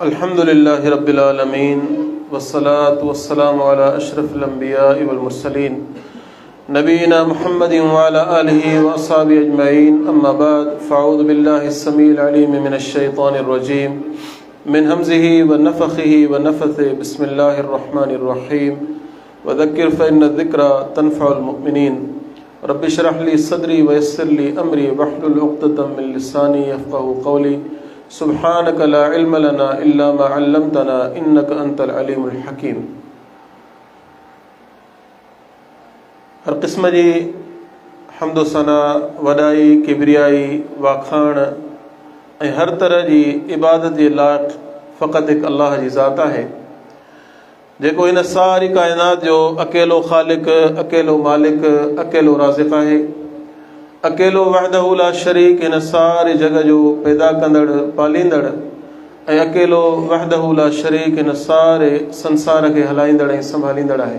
अल्हम्दुलिल्लाहि रब्बिल आलमीन वस्सलातु वस्सलामु अला अशरफिल अंबियाइ वल मुरसलीन नबीना मुहम्मदिन व अला आलिहि व अस्हाबिहि अजमईन अम्मा बाद फ़अऊज़ु बिल्लाहिस समीइल अलीम मिनश शैतानिर रजीम मिन हमज़िहि व नफ़ख़िहि व नफ़्थिहि बिस्मिल्लाहिर रहमानिर रहीम व ज़क्किर फ़इन्न ज़िक्रा तनफ़उल मुमिनीन रब्बि इश्रह ली सदरी व यस्सिर ली अमरी वहलुल उक़दतम मिन लिसानी यफ़क़हू क़ौली सुब्हानक ला इल्म लना इल्ला मा अल्लमतना इन्नका अंतल अलीमुल हकीम। हर क़िस्म जी हम्दो सना वॾाई किबरियाई वाखाण ऐं हर तरह जी इबादत जे लाइक़ फ़क़ति हिकु अल्लाह जी ज़ात आहे, जेको इन सारी काइनात जो अकेलो ख़ालिक़, अकेलो मालिक, अकेलो राज़िक़ आहे, अकेलो वहदहू ला शरीक इन सारे जग जो पैदा कंदड़ पालींदड़ ऐं अकेलो वहदहू ला शरीक इन सारे संसार खे हलाईंदड़ ऐं संभालींदड़ आहे।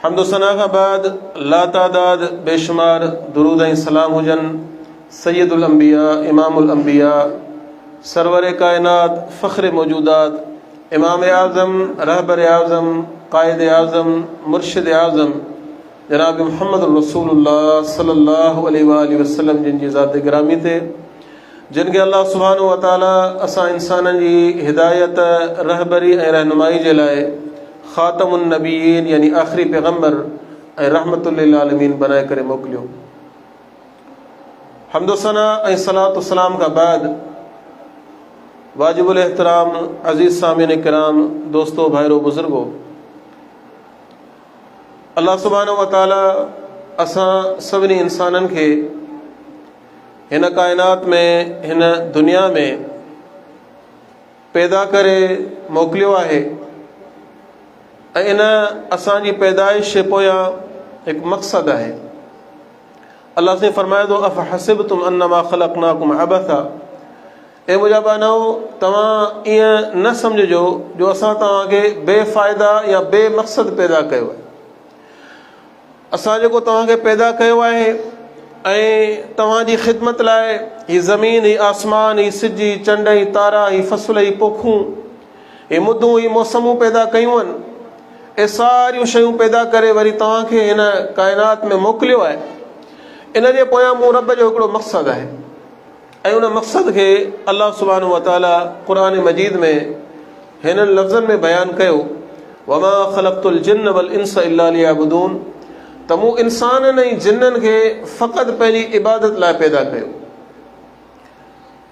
हम्दो सना खां बाद लातादाद बेशुमार दुरूद ऐं सलाम हुजनि सैयदुल अंबिया, इमामुल अंबिया, सरवर कायनात, फ़ख्र मौजूदात, इमाम आज़म, रहबर आज़म, क़ाइद आज़म, मुर्शिद आज़म जनाब मुहम्मद रसूलुल्लाह सल्लल्लाहु अलैहि वसल्लम जिन जी ज़ात गिरामी थे, जिनके अल्लाह सुब्हानहू व तआला असां इंसाननि जी हिदायत, रहबरी ऐं रहनुमाई जे लाइ ख़ातमुन नबीयीन यानी आख़िरी पैगम्बर ऐं रहमतुल लिल आलमीन बनाए करे मोकिलियो। हम्दो सना ऐं सलातो सलाम खां बाद वाजिबुल एहतराम अज़ीज़ सामीन किराम, दोस्तो, भाइरो, बुज़ुर्गो, अल्लाह सुब्हानहू व तआला असां सभिनी इंसाननि खे हिन काइनात में, हिन दुनिया में पैदा करे मोकिलियो आहे ऐं इन असांजी पैदाइश जे पोयां हिकु मक़सदु आहे। अल्लाह से फरमाए थो अफ़हसिबतुम अन्नमा ख़लक़नाकुम अबथा, ए मुंहिंजा बानओ तव्हां ईअं न सम्झिजो जो असां तव्हांखे बेफ़ाइदा या बेमक़सद पैदा कयो आहे। असां जेको तव्हांखे पैदा कयो आहे ऐं तव्हांजी ख़िदमत लाइ हीअ ज़मीन, हीअ आसमान, हीअ सिज, हीअ चंड, हीअ तारा, हीअ फ़सुल, हीअ पोखूं, हीअ मुदूं, हीअ मौसमूं पैदा कयूं आहिनि, ए सारियूं शयूं पैदा करे वरी तव्हांखे हिन काइनात में मोकिलियो आहे। इन जे पोयां मूं रब जो हिकिड़ो मक़सदु आहे ऐं उन मक़सद खे अल्लाह सुब्हानहू व तआला क़ुरान मजीद में हिननि लफ़्ज़नि में बयानु कयो, वमा ख़लक़तुल जिन्न वल इंस इल्ला लियअबुदून, त मूं इंसाननि ऐं जिन्ननि खे फ़क़ति पंहिंजी इबादत लाइ पैदा कयो।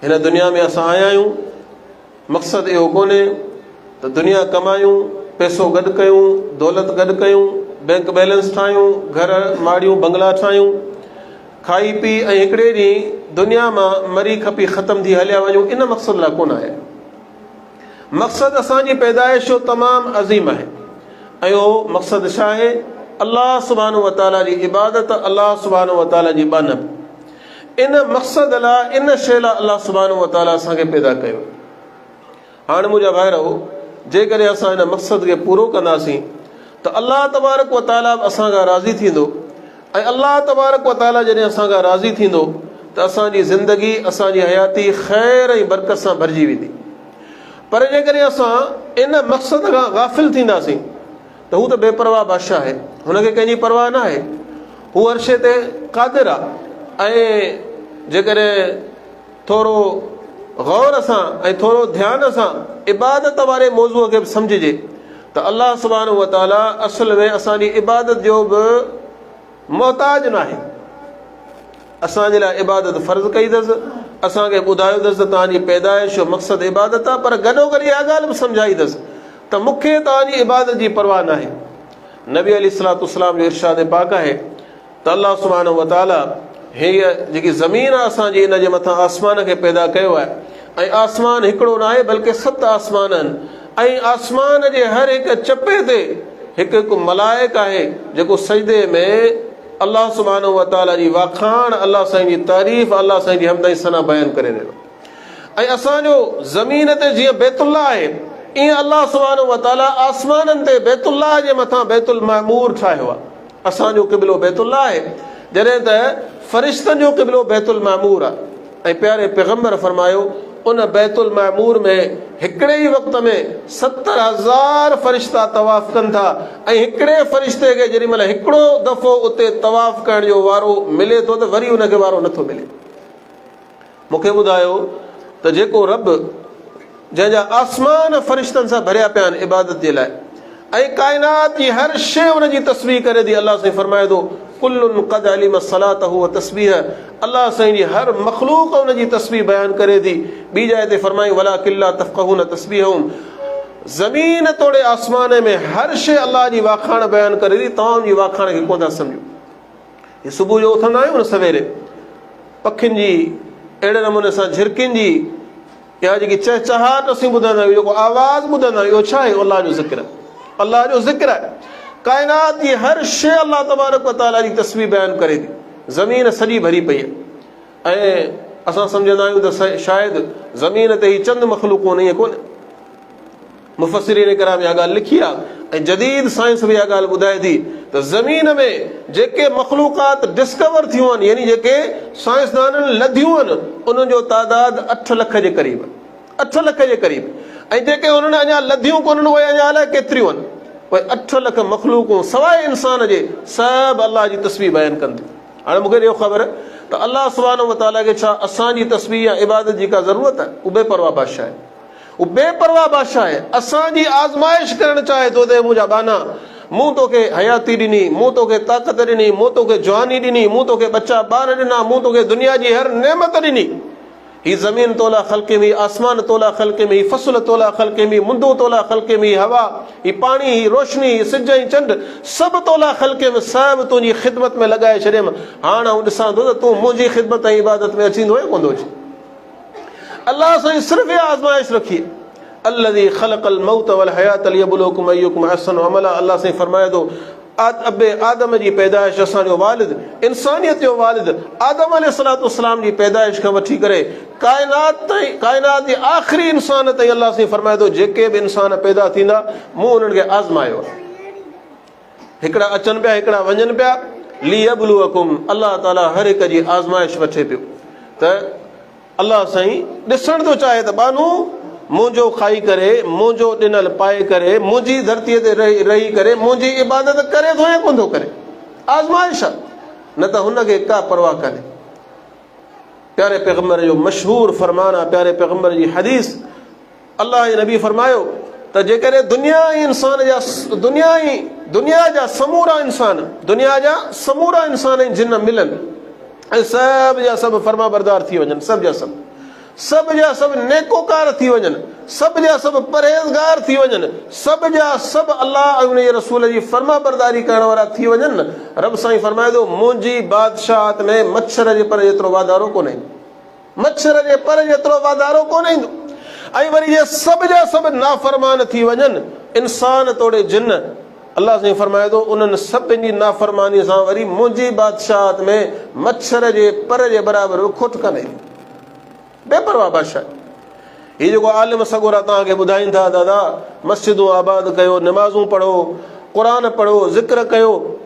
हिन दुनिया में असां आया आहियूं, मक़सदु इहो कोन्हे त दुनिया कमायूं, पैसो गॾु कयूं, दौलत गॾु कयूं, बैंक बैलेंस ठाहियूं, घर माड़ियूं बंगला ठाहियूं, खाई पी ऐं हिकिड़े ॾींहुं दुनिया मां मरी खपी ख़तम थी हलिया वञूं, इन मक़सद लाइ कोन आहे। मक़सदु असांजी पैदाइश जो तमामु अज़ीम आहे ऐं उहो मक़सदु छा आहे? अल्लाह सुब्हानहू व तआला जी इबादत, अल्लाह सुब्हानहू व तआला जी बानब। इन मक़सद लाइ, इन शइ लाइ अल्लाह सुब्हानहू व तआला असांखे पैदा कयो। हाणे मुंहिंजा भाइरो, जेकॾहिं असां हिन मक़सद खे पूरो कंदासीं त अल्लाह तबारक व तआला असां खां राज़ी थींदो ऐं अल्लाह तबारक व तआला जॾहिं असां खां राज़ी थींदो त असांजी ज़िंदगी, असांजी हयाती ख़ैर ऐं बरकत सां भरिजी वेंदी। पर जेकॾहिं असां इन मक़सद खां गाफ़िल थींदासीं त हू त बेपरवाह बादशाह आहे, हुनखे कंहिंजी परवाह न आहे, हू हर शइ ते क़ादिर आहे। ऐं जेकॾहिं थोरो गौर सां ऐं थोरो ध्यान सां इबादत वारे मौज़ूअ खे बि सम्झिजे त अल्लाह सुब्हानहू व तआला असल में असांजी इबादत जो बि मोहताज न आहे। असांजे लाइ इबादत फ़र्ज़ कई अथसि, असांखे ॿुधायो अथसि त तव्हांजी पैदाइश जो मक़सदु इबादत आहे, पर गॾोगॾु इहा ॻाल्हि बि सम्झाई अथसि त मूंखे तव्हांजी इबादत जी परवाह न आहे। नबी अलैहिस्सलाम जो इरशाद पाक आहे त अल्लाह सुब्हानहू व तआला हीअ जेकी ज़मीन आहे असांजी, इन जे मथां आसमान खे पैदा कयो आहे ऐं आसमान हिकिड़ो न आहे बल्कि 7 आसमान आहिनि ऐं आसमान जे हर हिकु चपे ते हिकु हिकु मलाइक आहे जेको सजदे में अल्लाह सुब्हानहू व तआला जी वाखाण, अल्लाह साईं जी तारीफ़, अल्लाह साईं जी हमद ऐं सना बयानु करे रहियो। ऐं असांजो ज़मीन ते जीअं बैतुल्लाह आहे, ईअं अल्लाह सुब्हानहू व तआला आसमाननि ते बैतुल्लाह जे मथां बैतुल मामूर ठाहियो आहे। असांजो क़िबलो बैतुल्लाह आहे, जॾहिं त फ़रिश्तनि जो क़िबलो बैतुल मामूर आहे। ऐं प्यारे पैगम्बर फरमायो उन बैतुल मामूर में हिकिड़े ई वक़्त में 70,000 फ़रिश्ता तवाफ़ कनि था ऐं हिकिड़े फ़रिश्ते खे जेॾी महिल हिकिड़ो दफ़ो उते तवाफ़ करण जो वारो मिले थो त वरी उनखे वारो नथो मिले। मूंखे ॿुधायो त जेको रब जंहिंजा आसमान फ़रिश्तनि सां भरिया पिया आहिनि इबादत जे लाइ ऐं काइनात जी हर शइ उनजी तस्बीह करे थी, अलाह साईं फरमाए थो कुल्लुन क़द अलिम सलातहु व तस्बीह, अलाह साईं जी हर मख़लूक उनजी तस्बीह बयान करे थी। ॿी जाइ ते फरमाई वलाकिन ला तफ़क़हून तस्बीहहुम, ज़मीन तोड़े आसमान में हर शइ अलाह जी वाखाण बयान करे थी, तव्हां उनजी वाखाण खे कोन था सम्झो। हीअ सुबुह जो उथंदा आहियूं न सवेरे, पखियुनि जी अहिड़े नमूने सां झिरकियुनि जी या जेकी चहचहाट असीं ॿुधंदा आहियूं, जेको आवाज़ ॿुधंदा आहियूं, इहो छा आहे? अलाह जो ज़िक्र, अलाह जो ज़िक्र आहे। काइनात जी हर शइ अलाह तबारक व तआला जी तस्बीह बयान करे थी। ज़मीन सॼी भरी पई आहे ऐं असां सम्झंदा आहियूं त शायदि ज़मीन ते ही चंद मख़लूक़ूं ईअं कोन्हे। मुफ़सिरीन किराम इहा ॻाल्हि लिखी आहे ऐं जदीद साइंस बि इहा ॻाल्हि ॿुधाए थी त ज़मीन में जेके मख़लूक़ात डिस्कवर थियूं आहिनि, यानी जेके साइंसदाननि लधियूं आहिनि, उन्हनि जो तादाद 8 लख जे क़रीब, 8 लख जे क़रीब। ऐं जेके उन्हनि अञा लधियूं कोन्हनि उहे अञा अलाए केतिरियूं आहिनि। उहे 8 लख मख़लूक़ूं सवाइ इंसान जे सभु अलाह जी तस्बीह बयानु कनि थियूं। हाणे मूंखे इहो ख़बर त अलाह सुब्हानहु व तआला खे छा असांजी तस्बीह या इबादत जी का ज़रूरत आहे? उहो बेपरवाह बादशाह आहे, उहो बेपरवाह बादशाह आहे। असांजी आज़माइश करणु चाहे थो त मुंहिंजा बाना, मूं तोखे हयाती ॾिनी, मूं तोखे ताक़त ॾिनी, मूं तोखे जवानी ॾिनी, मूं तोखे बच्चा ॿार ॾिना, मूं तोखे दुनिया जी हर नेमत ॾिनी। ही ज़मीन तोला ख़ल्क़े में, आसमान तोला ख़ल्क़े में, ही फ़सुल तोला ख़ल्क़े में, मुंदू तोला ख़ल्क़े में, हवा, ही पाणी, ही रोशनी, ही सिज ऐं चंड, सभु तोला ख़ल्क़े में, सभु तुंहिंजी ख़िदमत में लॻाए छॾियमि। हाणे आउं ॾिसां थो त तूं मुंहिंजी ख़िदमत ऐं इबादत में अचींदो या कोन थो अचे। अलाह साईं सिर्फ़ु इहा आज़माइश रखी, अल्लज़ी ख़लक़ल मौत वल हयात लियब्लुवकुम अय्युकुम अहसनु अमला। अलाह साईं फरमाए थो अबे आदम जी पैदाइश, असांजो वालिद, इंसानियत जो वालिद आदम अलैहिस्सलाम जी पैदाइश खां वठी करे काइनात जी आख़िरी इंसान ताईं अलाह साईं फरमाए थो जेके बि इंसान पैदा थींदा मूं उन्हनि खे आज़मायो आहे। हिकिड़ा अचनि पिया, हिकिड़ा वञनि पिया, लियब्लुवकुम, अलाह ताला हर हिक जी आज़माइश वठे पियो। त अलाह साईं ॾिसण थो चाहे त बानू मुंहिंजो खाई करे, मुंहिंजो ॾिनल पाए करे, मुंहिंजी धरतीअ ते रही करे मुंहिंजी इबादत करे थो या कोन थो करे। आज़माइश आहे, न त हुनखे का परवाह कान्हे। प्यारे पैगम्बर जो मशहूर फरमान आहे, प्यारे पैगम्बर जी हदीस, अलाह जे नबी फरमायो त जेकॾहिं दुनिया जा समूरा इंसान ऐं जिन मिलनि ऐं सभु जा सभु फर्मा बरदार थी वञनि, सभु जा सभु नेकोकार थी वञनि, सभु जा सभु परहेज़गार थी वञनि, सभु जा सभु अलाह ऐं उनजे रसूल जी फर्मा बरदारी करण वारा थी वञनि न, रब साईं फरमाए थो मुंहिंजी बादशाहत में मच्छर जे पर जेतिरो वाधारो कोन ईंदो, मच्छर जे पर जेतिरो वाधारो कोन ईंदो। ऐं वरी जे सभु जा सभु नाफ़रमान थी वञनि, इंसान तोड़े जिन, अलाह साईं फरमाए थो उन्हनि सभिनी जी नाफ़रमानी सां वरी मुंहिंजी बादशाहत में मच्छर जे पर जे बराबरि खोट कान ईंदी। बेपरवाह बादशाह। हीअ जेको आलिम सगोरा तव्हांखे ॿुधाइनि था दादा, मस्जिदूं आबाद कयो, नमाज़ूं पढ़ो, क़ुर पढ़ो, ज़िक्र कयो,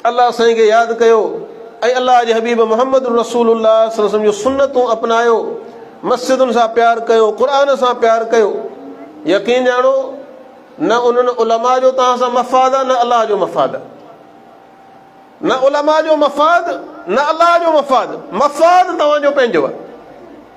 अलाह साईं खे यादि कयो ऐं अलाह जे हबीब मुहम्मद रसूलुल्लाह सल्लल्लाहु अलैहि वसल्लम जो सुन्नतूं अपनायो, मस्जिदुनि सां प्यार कयो, क़ुर सां प्यार कयो। यकीन ॼाणो न उन्हनि उलमा जो तव्हां सां मफ़ाद आहे, न अलाह जो मफ़ाद आहे, न उलमा जो मफ़ाद, न अलाह जो मफ़ाद। मफ़ाद तव्हांजो पंहिंजो आहे,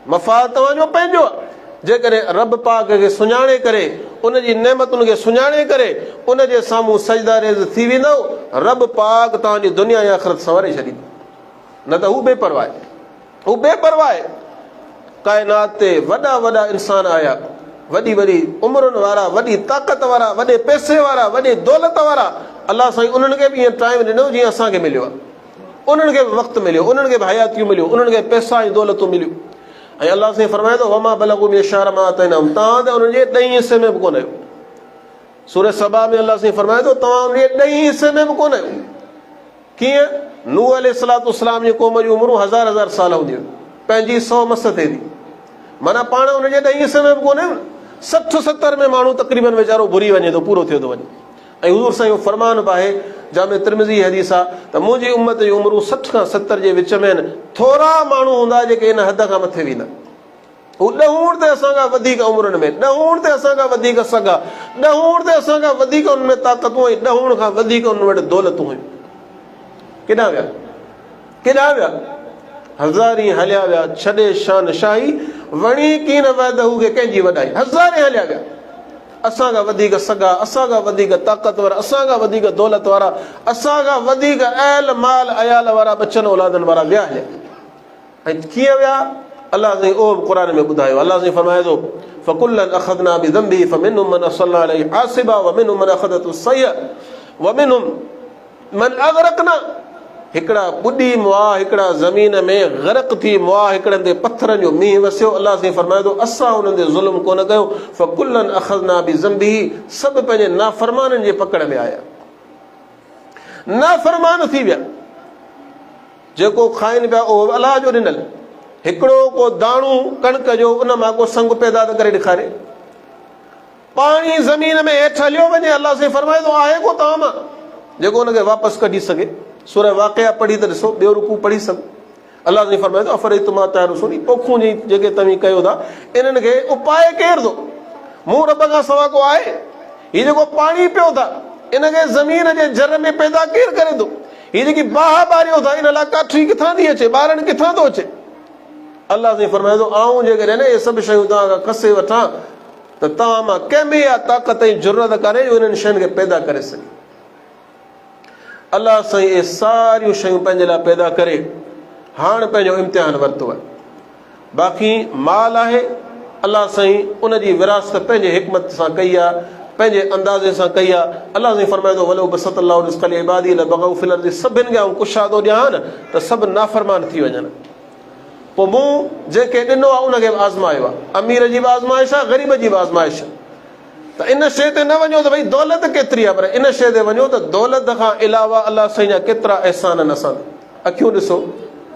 मफ़ाद तव्हांजो पंहिंजो आहे। जेकॾहिं रब पाक खे सुञाणे करे, उनजी नेमतुनि खे सुञाणे करे उनजे साम्हूं सजदा रेज़ थी वेंदव, रब पाक तव्हांजी दुनिया या आख़िरत संवारे छॾींदो। न त हू बेपरवाह आहे, हू बेपरवाह आहे। काइनात ते वॾा वॾा इंसान आया, वॾी वॾी उमिरि वारा, वॾी ताक़त वारा, वॾे पैसे वारा, वॾे दौलत वारा। अलाह साईं उन्हनि खे बि ईअं टाइम ॾिनो जीअं असांखे मिलियो आहे, उन्हनि खे बि वक़्तु मिलियो, उन्हनि खे बि हयातियूं मिलियूं, उन्हनि खे पैसा ऐं दौलतूं मिलियूं। ऐं अलाह साईं फरमाए थो वमा बलगू में शहर मां तइनहुम, तव्हां त उन्हनि जे 10 हिसे में बि कोन आहियो। सूरह सबा में अलाह साईं फरमाए थो तव्हां उनजे 10 हिसे में बि कोन आहियो। कीअं? नूह अलैहिस्सलाम जी क़ौम जी उमिरूं 1000 साल हूंदियूं, पंहिंजी 100 मस थिए थी, माना पाण उनजे 10 हिसे में बि कोन आहियो। 60-70 में माण्हू तक़रीबन वीचारो भुरी वञे थो, पूरो थियो थो वञे। ऐं हुज़ूर साईं फरमान बि आहे, जामे तिरमिज़ी हदीस आहे त मुंहिंजी उम्मत जी उमिरूं 60 खां 70 जे विच में आहिनि। थोरा माण्हू हूंदा जेके इन हद खां मथे वेंदा, हू ॾहूण ते असांखां वधीक उमिरि में, ॾहूण ते असांखां वधीक सॻा, ॾहूण ते असांखां वधीक उन में ताक़तूं ऐं ॾहूण खां वधीक उन वटि दौलतूं हुयूं। केॾां विया, केॾां विया? हज़ारी हलिया विया छॾे शान शाही, वणी की न वैदहू खे कंहिंजी वॾाई। हज़ारे हलिया विया, असांखां वधीक सॻा, असांखां वधीक ताक़तवर, असांखां वधीक दौलत वारा, असांखां वधीक अहल माल अयाल वारा, बचन औलादनि वारा विया हलिया। ऐं कीअं विया? अलाह साईं उहो बि क़ुर में ॿुधायो। अलाह साईं फरमाए थो फकुल्लन अख़ज़ना बिज़ंबिही फमिनहुम मन अर्सलना अलैहि हासिबा वमिनहुम मन अख़ज़तहु सय्य्अह वमिनहुम मन अग़रक़ना। हिकिड़ा ॿुॾी मुआ, हिकिड़ा ज़मीन में ग़रक़ थी मुआ, हिकिड़नि ते पथरनि जो मींहुं वसियो। अलाह साईं फरमाए थो असां उन्हनि ते ज़ुल्म कोन कयो। फकुल्लन अख़ज़ना बिज़ंबिही, सभु पंहिंजे नाफ़रमाननि जे पकड़ में आया, नाफ़रमान थी विया। जेको खाइनि पिया उहो अलाह जो ॾिनल। हिकिड़ो को दाणू कणिक जो उन मां को संग पैदा त करे ॾेखारे। पाणी ज़मीन में हेठि हलियो वञे, अलाह साईं फरमाए थो आहे को तव्हां मां जेको हुनखे वापसि कढी सघे। सूरह वाक़िया पढ़ी त ॾिसो, ॿियो रुकू पढ़ी सघो। अलाह साईं फरमाए थो अफ़रैतुमा तहरुसून, पोखूं जी जेके तव्हीं कयो था इन्हनि खे उपाय केरु थो? मूं रब खां सवा को आहे? हीउ जेको पाणी पियो था इनखे ज़मीन जे जर में पैदा केरु करे थो? हीअ जेकी बाहि ॿारियो था इन लाइ काठी किथां थी अचे? ॿारनि किथां थो अचे? अलाह साईं फरमाए थो आऊं जेकॾहिं इहे सभु शयूं तव्हां खां कसे वठां त तव्हां मां कंहिंमें इहा ताक़त ऐं ज़रूरत कान्हे जो इन्हनि शयुनि खे पैदा करे सघे। अलाह साईं इहे सारियूं शयूं पंहिंजे लाइ पैदा करे हाणे पंहिंजो इम्तिहान वरितो आहे। बाक़ी माल आहे, अलाह साईं उनजी विरासत पंहिंजे हिकमत सां कई आहे, पंहिंजे अंदाज़े सां कई आहे। अलाह साईं फरमाए थो वलो बसतल्लाहु रिज़्क़ लिइबादी लबग़ौ फिल अर्ज़ि, सभिनि खे आऊं कुशादो ॾियां न त सभु नाफ़रमान थी वञनि। पोइ मूं जंहिंखे ॾिनो आहे उनखे बि आज़मायो आहे। अमीर जी बि आज़माइश आहे, ग़रीब जी बि आज़माइश आहे। त इन शइ ते न वञो त भई दौलत केतिरी आहे, पर इन शइ ते वञो त दौलत खां अलावा अलाह साईं जा केतिरा अहसान आहिनि असां। अखियूं ॾिसो,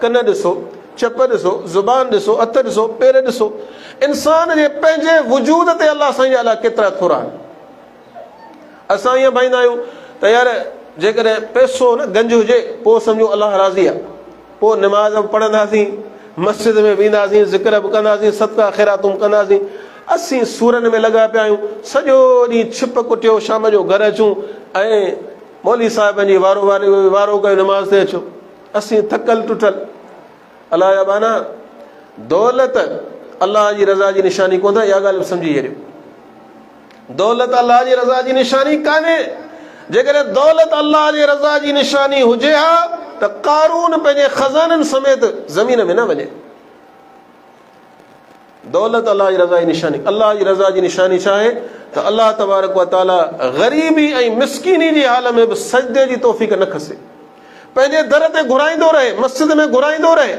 कन ॾिसो, चप ॾिसो, ज़ुबान ॾिसो, हथ ॾिसो, पेर ॾिसो। इंसान जे पंहिंजे वजूद ते अलाह साईं जा अलाह केतिरा थोरा आहिनि। असां ईअं भाईंदा आहियूं त यार जेकॾहिं पैसो न गंज हुजे पोइ सम्झो अलाह राज़ी आहे, पोइ निमाज़ बि पढ़ंदासीं, मस्जिद में वेंदासीं, ज़िक्र बि कंदासीं, सदका ख़ैरातूं कंदासीं। असीं सूरनि में लॻा पिया आहियूं, सॼो ॾींहुं छिप कुटियो, शाम जो घर अचूं ऐं मौली साहिबनि जी वारो कयो, निमाज़ ते अचो। असीं थकल टुटल। अलाह जा बाना, दौलत अलाह जी रज़ा जी निशानी कोन था, इहा ॻाल्हि सम्झी छॾियो। दौलत अलाह जी रज़ा जी निशानी कान्हे। जेकॾहिं दौलत अलाह जी रज़ा जी निशानी हुजे हा त क़ारून पंहिंजे खज़ाननि समेत ज़मीन में न वञे। दौलत अलाह जी रज़ा जी निशानी। अलाह जी रज़ा जी निशानी छा आहे त अलाह तबारक व तआला ग़रीबी ऐं मिसकीनी जी हाल में बि सजदे जी तौफ़ीक़ न खसे। पंहिंजे दर ते घुराईंदो रहे, मस्जिद में घुराईंदो रहे,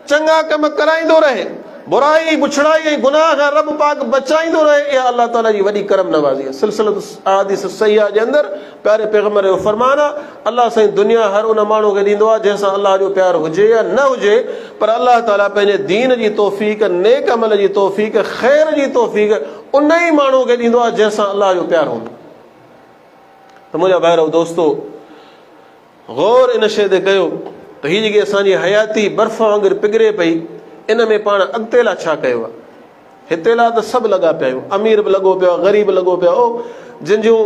चङा कम कराईंदो रहे, बुराई बुछड़ाई ऐं गुनाह खां रब पाक बचाईंदो रहे। इहा अलाह ताला जी वॾी करम नवाज़ी आहे। सिलसिलत अहादीस सहीह जे अंदरि प्यारे पैगंबर जो फरमान आहे, अलाह साईं दुनिया हर उन माण्हू खे ॾींदो आहे जंहिंसां अलाह जो प्यार हुजे या न हुजे, पर अलाह ताला पंहिंजे दीन जी तौफ़ीक़, नेक अमल जी तौफ़ीक़, ख़ैर जी तौफ़ीक़ उन ई माण्हू खे ॾींदो आहे जंहिंसां अलाह जो प्यार हूंदो। त मुंहिंजा भाइरो दोस्तो, गौर इन शइ ते कयो त हीअ जेकी असांजी हयाती बर्फ़ वांगुरु पिघरे पई, इन में पाण अॻिते लाइ छा कयो आहे? हिते लाइ त सभु लॻा पिया आहियूं, अमीर बि लॻो पियो आहे, ग़रीब बि लॻो पियो आहे। ओ जिन जूं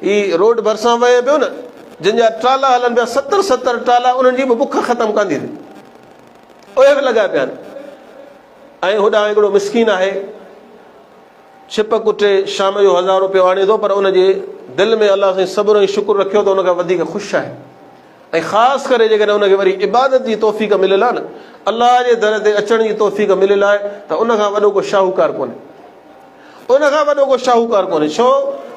ही रोड भरिसां वहे पियो न, जिन जा टाला हलनि पिया, 70 टाला, उन्हनि जी बि बुख ख़तमु कंदी थी, उहे बि लॻा पिया आहिनि। ऐं होॾां हिकिड़ो मिसकीन आहे, छिप कुटे शाम जो 1000 रुपयो आणे थो, पर उनजे दिलि में अलाह साईं सब्र ऐं शुक्र रखियो त उनखां वधीक ख़ुशि आहे। ऐं ख़ासि करे जेकॾहिं उनखे वरी इबादत जी तौफ़ीक़ मिलियल आहे न, अलाह जे दर ते अचण जी तौफ़ीक़ मिलियल आहे, त उनखां वॾो को शाहूकार कोन्हे। उनखां वॾो को शाहूकार कोन्हे। छो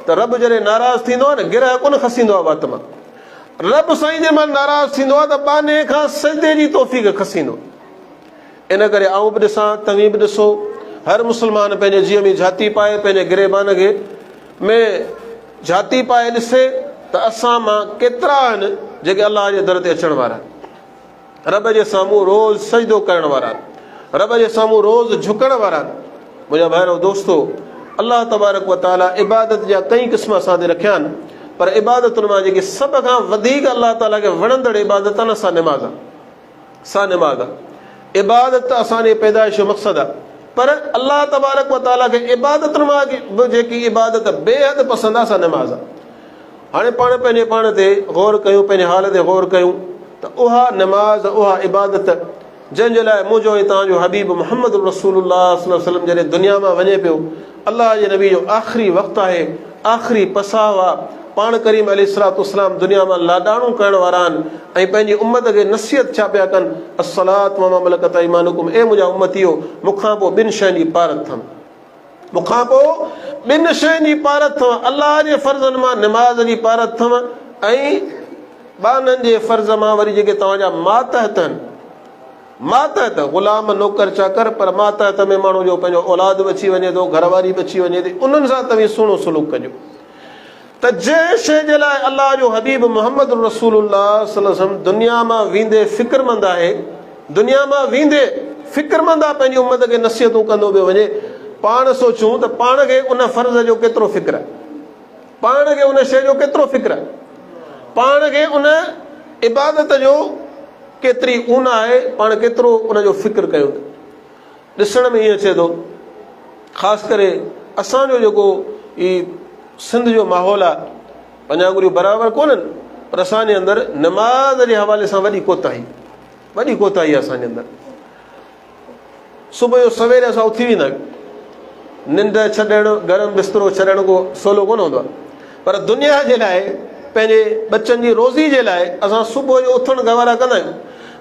त रब जॾहिं नाराज़ थींदो आहे न, गिरह कोन खसींदो आहे वात मां। रब साईं जे मां नाराज़ थींदो आहे त बाने खां सजदे जी तौफ़ीक़ खसींदो। इन करे आऊं बि ॾिसां, तव्हीं बि ॾिसो, हर मुस्लमान पंहिंजे जीअं में झाती पाए, पंहिंजे गिरेबान खे में झाती पाए ॾिसे त असां मां केतिरा आहिनि जेके अलाह जे दर ते अचण वारा आहिनि, रब जे साम्हूं रोज़ सजदो करण वारा आहिनि, रब जे साम्हूं रोज़ झुकण वारा आहिनि। मुंहिंजा भाइरो दोस्तो, अलाह तबारक व तआला इबादत जा कई क़िस्म असां ते रखिया आहिनि, पर इबादतुनि मां जेकी सभ खां वधीक अलाह ताला खे वणंदड़ इबादत आहे न, सा निमाज़ आहे। सा निमाज़ आहे। इबादत असांजे पैदाइश जो मक़सदु आहे। पर अल्लाह तबारक व तआला खे इबादतुनि मां बि जेकी इबादत बेहद पसंदि आहे सा नमाज़ आहे। हाणे पाण पंहिंजे पाण ते गौर कयूं, पंहिंजे हाल ते गौर कयूं त उहा नमाज़, उहा इबादत जंहिंजे लाइ मुंहिंजो ऐं तव्हांजो हबीब मुहम्मद रसूलुल्लाह सल्लल्लाहु अलैहि वसल्लम जॾहिं दुनिया मां वञे पियो, अल्लाह जे नबी जो आख़िरी वक़्तु आहे, आख़िरी पसाव आहे। पाण करीम अलैहिस्सलाम दुनिया मां लाॾाणू करण वारा आहिनि ऐं पंहिंजी उम्मत खे नसीहत छा पिया कनि, अस्सलात व मा मलकत ऐमानुकुम, ए मुंहिंजा उम्मतियो, मूंखां पोइ ॿिनि शयुनि जी पारत अथमि, मूंखां पोइ ॿिनि शयुनि जी पारत अथव। अल्लाह जे फर्ज़नि मां निमाज़ जी पारत अथव ऐं ॿाननि जे फर्ज़ मां वरी जेके तव्हांजा मातहत आहिनि, मातहत ग़ुलाम नौकर चाकर, पर मातहत में माण्हू जो पंहिंजो औलाद बि अची वञे थो, घरवारी बि अची वञे थी, उन्हनि सां तव्हां सुहिणो सलूक कजो। त जंहिं शइ जे लाइ अल्लाह जो हबीब मुहम्मद रसूलुल्लाह सल्लल्लाहु अलैहि वसल्लम दुनिया मां वेंदे फ़िक्रमंद आहे, दुनिया मां वेंदे फ़िक्रमंद आहे, पंहिंजी उम्मत खे नसीहतूं कंदो पियो वञे। पाण सोचूं त पाण खे उन फ़र्ज़ जो केतिरो फ़िक्र आहे, पाण खे उन शइ जो केतिरो फ़िक्र आहे, पाण खे उन इबादत जो केतिरी ऊन आहे, पाण केतिरो उनजो फ़िक्र कयूं। ॾिसण में ईअं अचे थो, ख़ासि करे असांजो जेको ई सिंध जो माहौल आहे, पंजांगुरियूं बराबरि कोन्हनि, पर असांजे अंदरि नमाज़ जे हवाले सां वॾी कोताही आहे असांजे अंदरि। सुबुह जो सवेरे असां उथी वेंदा आहियूं, निंड छॾणु, गरम बिस्तरो छॾण को सवलो कोन हूंदो आहे, पर दुनिया जे लाइ, पंहिंजे बचनि जी रोज़ी जे लाइ असां सुबुह जो उथणु गवारा कंदा आहियूं,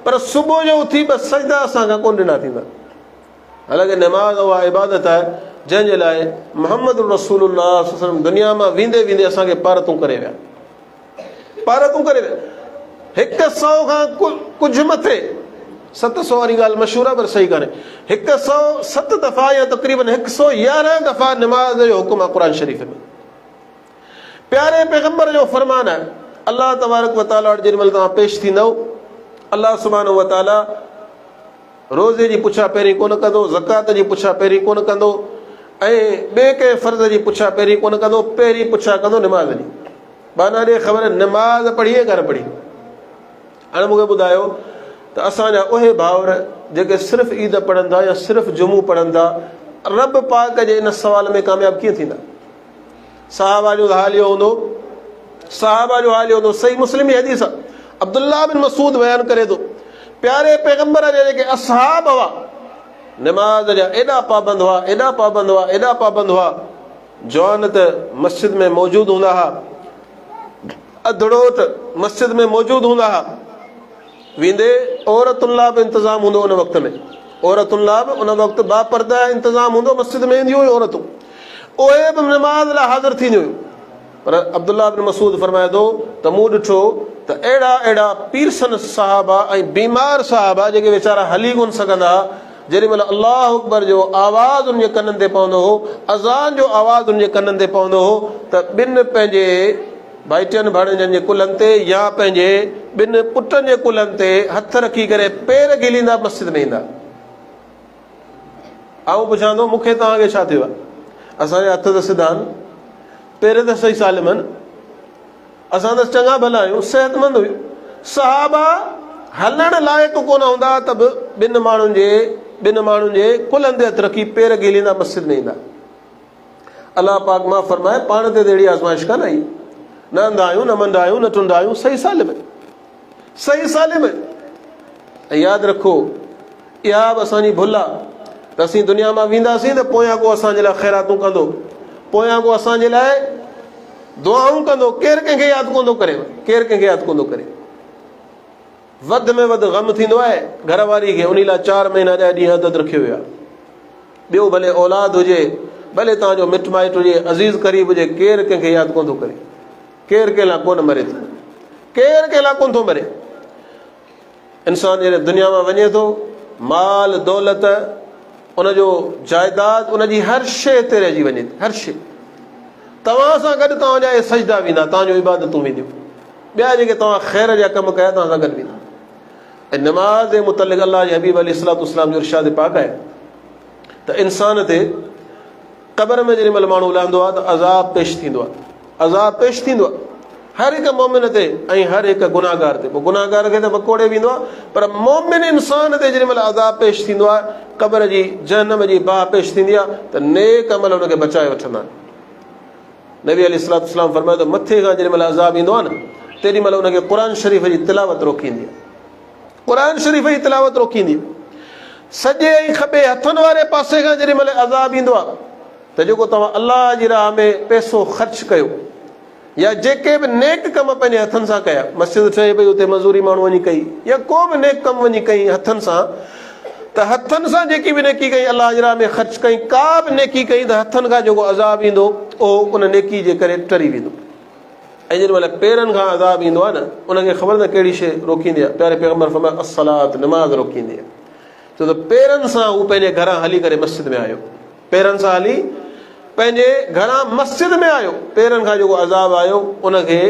पर सुबुह जो उथी बसि सजदा असांखां कोन ॾिना थींदा। हालांकि नमाज़ उहा इबादत आहे जंहिंजे लाइ मुहम्मद रसूलुल्लाह सल्लल्लाहु अलैहि वसल्लम दुनिया मां वेंदे वेंदे असांखे पारतूं करे विया, पारतूं करे विया। 100 खां कुझु मथे, 700 वारी ॻाल्हि मशहूर आहे पर सही कान्हे, 107 दफ़ा या तक़रीबन 111 दफ़ा नमाज़ जो हुकुम आहे क़ुर शरीफ़ में। प्यारे पैगंबर जो फरमान आहे, अल्लाह तबारक व तआला वटि जेॾीमहिल तव्हां पेश थींदव, अल्लाह सुब्हानहु व तआला रोज़े जी पुछा पहिरीं कोन कंदो, ज़कात जी पुछा पहिरीं कोन कंदो ऐं ॿिए कंहिं फ़र्ज़ जी पुछा पहिरीं कोन कंदो, पहिरीं पुछा कंदो निमाज़ जी। बाना ॾे ख़बर निमाज़ पढ़ी है कोन पढ़ी। हाणे मूंखे ॿुधायो त असांजा उहे भाउर जेके सिर्फ़ु ईद पढ़नि था या सिर्फ़ु जुमो पढ़नि था, रब पाक जे इन सवाल में कामयाबु कीअं थींदा? सहाबा जो हाल इहो हूंदो, सहाबा जो हाल इहो हूंदो। सही मुस्लिम जी हदीस आहे, अब्दुल्लाह बिन मसूद बयानु करे थो, प्यारे पैगंबर जा जेके असहाब हुआ, नमाज़ जा एॾा पाबंद हुआ, एॾा पाबंद हुआ, एॾा पाबंद हुआ, जवान त मस्जिद में मौजूदु हूंदा हुआ, अधड़ो त मस्जिद में मौजूदु हूंदा हुआ, वेंदे औरतुनि लाइ बि इंतज़ाम हूंदो उन वक़्त में, औरतुनि लाइ बि उन वक़्तु बापर्दा इंतज़ाम हूंदो, मस्जिद में ईंदियूं हुयूं औरतूं, उहे बि नमाज़ लाइ हाज़िर थींदियूं हुयूं। पर अब्दुल्लाह बिन मसूद फरमाए थो त मूं ॾिठो त अहिड़ा अहिड़ा पीरसन साहबा ऐं बीमार साहबा जेके वीचारा हली कोन सघंदा, जेॾीमहिल अल्लाह अकबर जो आवाज़ उनजे कननि ते पवंदो हो, अज़ान जो आवाज़ उनजे कननि ते पवंदो हो, त ॿिनि पंहिंजे भाइटियुनि भाणेजनि जे कुलनि ते या पंहिंजे ॿिनि पुटनि जे कुलनि ते हथ रखी करे पेर गिलींदा मस्जिद में ईंदा। आऊं पुछां थो, मूंखे तव्हांखे छा थियो आहे? असांजा हथ त सिधा आहिनि, पेर त सही सालिम आहिनि, असां त चङा भला आहियूं, सिहतमंद हुयूं। सहाबा हलण लाइक़ु कोन हूंदा त बि ॿिनि माण्हुनि जे कुलनि ते हथ रखी पेर गिलींदा मस्जिद में ईंदा। अलाह पाक मां फरमाए, पाण ते अहिड़ी आज़माइश कान आई, न अंधा आहियूं, न मंदा आहियूं, न टुंडा आहियूं, सही सालिम, सही सालिम। ऐं यादि रखो, इहा बि असांजी भुल आहे त असीं दुनिया मां वेंदासीं त पोयां को असांजे लाइ ख़ैरातूं कंदो, पोयां को असांजे लाइ दुआऊं कंदो, केरु कंहिंखे यादि कोन थो करे, केरु कंहिंखे यादि कोन थो करे। वधि में वधि ग़म थींदो आहे घरवारी खे, उन लाइ 4 महीना 10 ॾींहं अदद रखियो वियो आहे। ॿियो भले औलाद हुजे, भले तव्हांजो मिट माइट हुजे, अज़ीज़ क़रीब हुजे, केरु कंहिंखे यादि कोन थो करे, केरु कंहिं लाइ कोन मरे थो, केरु कंहिं लाइ कोन थो मरे। इंसानु जॾहिं दुनिया मां वञे थो, माल दौलत, उनजो जाइदाद, उनजी हर शइ ते रहिजी वञे थी, हर शइ। तव्हां सां गॾु तव्हांजा इहे सजदा वेंदा, तव्हांजो इबादतूं वेंदियूं, ॿिया जेके तव्हां ख़ैर जा कम कया तव्हां सां गॾु वेंदा। ऐं नमाज़ जे मुतलिक़ अल्लाह जे हबीब अलैहिस्सलातु वस्सलाम जो इरशाद पाक आहे त इंसान ते क़बर में जेॾीमहिल माण्हू लहंदो आहे त अज़ाब पेश थींदो आहे, अज़ाब पेश थींदो आहे। हर एक मोमिन ते ऐं हर एक गुनाहगार ते। पोइ गुनाहगार खे त पकोड़े वेंदो आहे, पर मोमिन इंसान ते जेॾी महिल अज़ाब पेश थींदो आहे, क़ब्र जी जहन्नम जी बाह पेश थींदी आहे, त नेक अमल हुनखे बचाए वठंदा आहिनि। नबी अलैहिस्सलातु वस्सलाम फरमायो त मथे खां जेॾी महिल अज़ाब ईंदो आहे न, तेॾी महिल हुनखे क़ुर शरीफ़ जी तिलावत रोकींदी आहे। क़ुर शरीफ़ जी तिलावत रोकींदी। सॼे ऐं खॿे हथनि वारे पासे खां जेॾी महिल अज़ाब ईंदो आहे, त जेको तव्हां अलाह जी राह में पैसो ख़र्च कयो या जेके बि नेक कम पंहिंजे हथनि सां कया, मस्जिद ठहे पई उते मज़ूरी माण्हू वञी कई, या को बि नेक कमु वञी कई हथनि सां, त हथनि सां जेकी बि नेकी कई, अलाह जी राह में ख़र्च कई, का बि नेकी कई, त हथनि खां जेको अज़ाब ईंदो उहो उन नेकी जे करे टरी वेंदो। ऐं जेॾी महिल पेरनि खां अज़ाब ईंदो आहे न, उनखे ख़बर न कहिड़ी शइ रोकींदी आहे। प्यारे पैगम्बर फरमायो अस्सलात, नमाज़ रोकींदी आहे। छो त पेरनि सां हू पंहिंजे घरां हली करे मस्जिद में आयो, पेरनि सां हली पंहिंजे घरां मस्जिद में आयो, पेरनि खां जेको अज़ाब आयो उनखे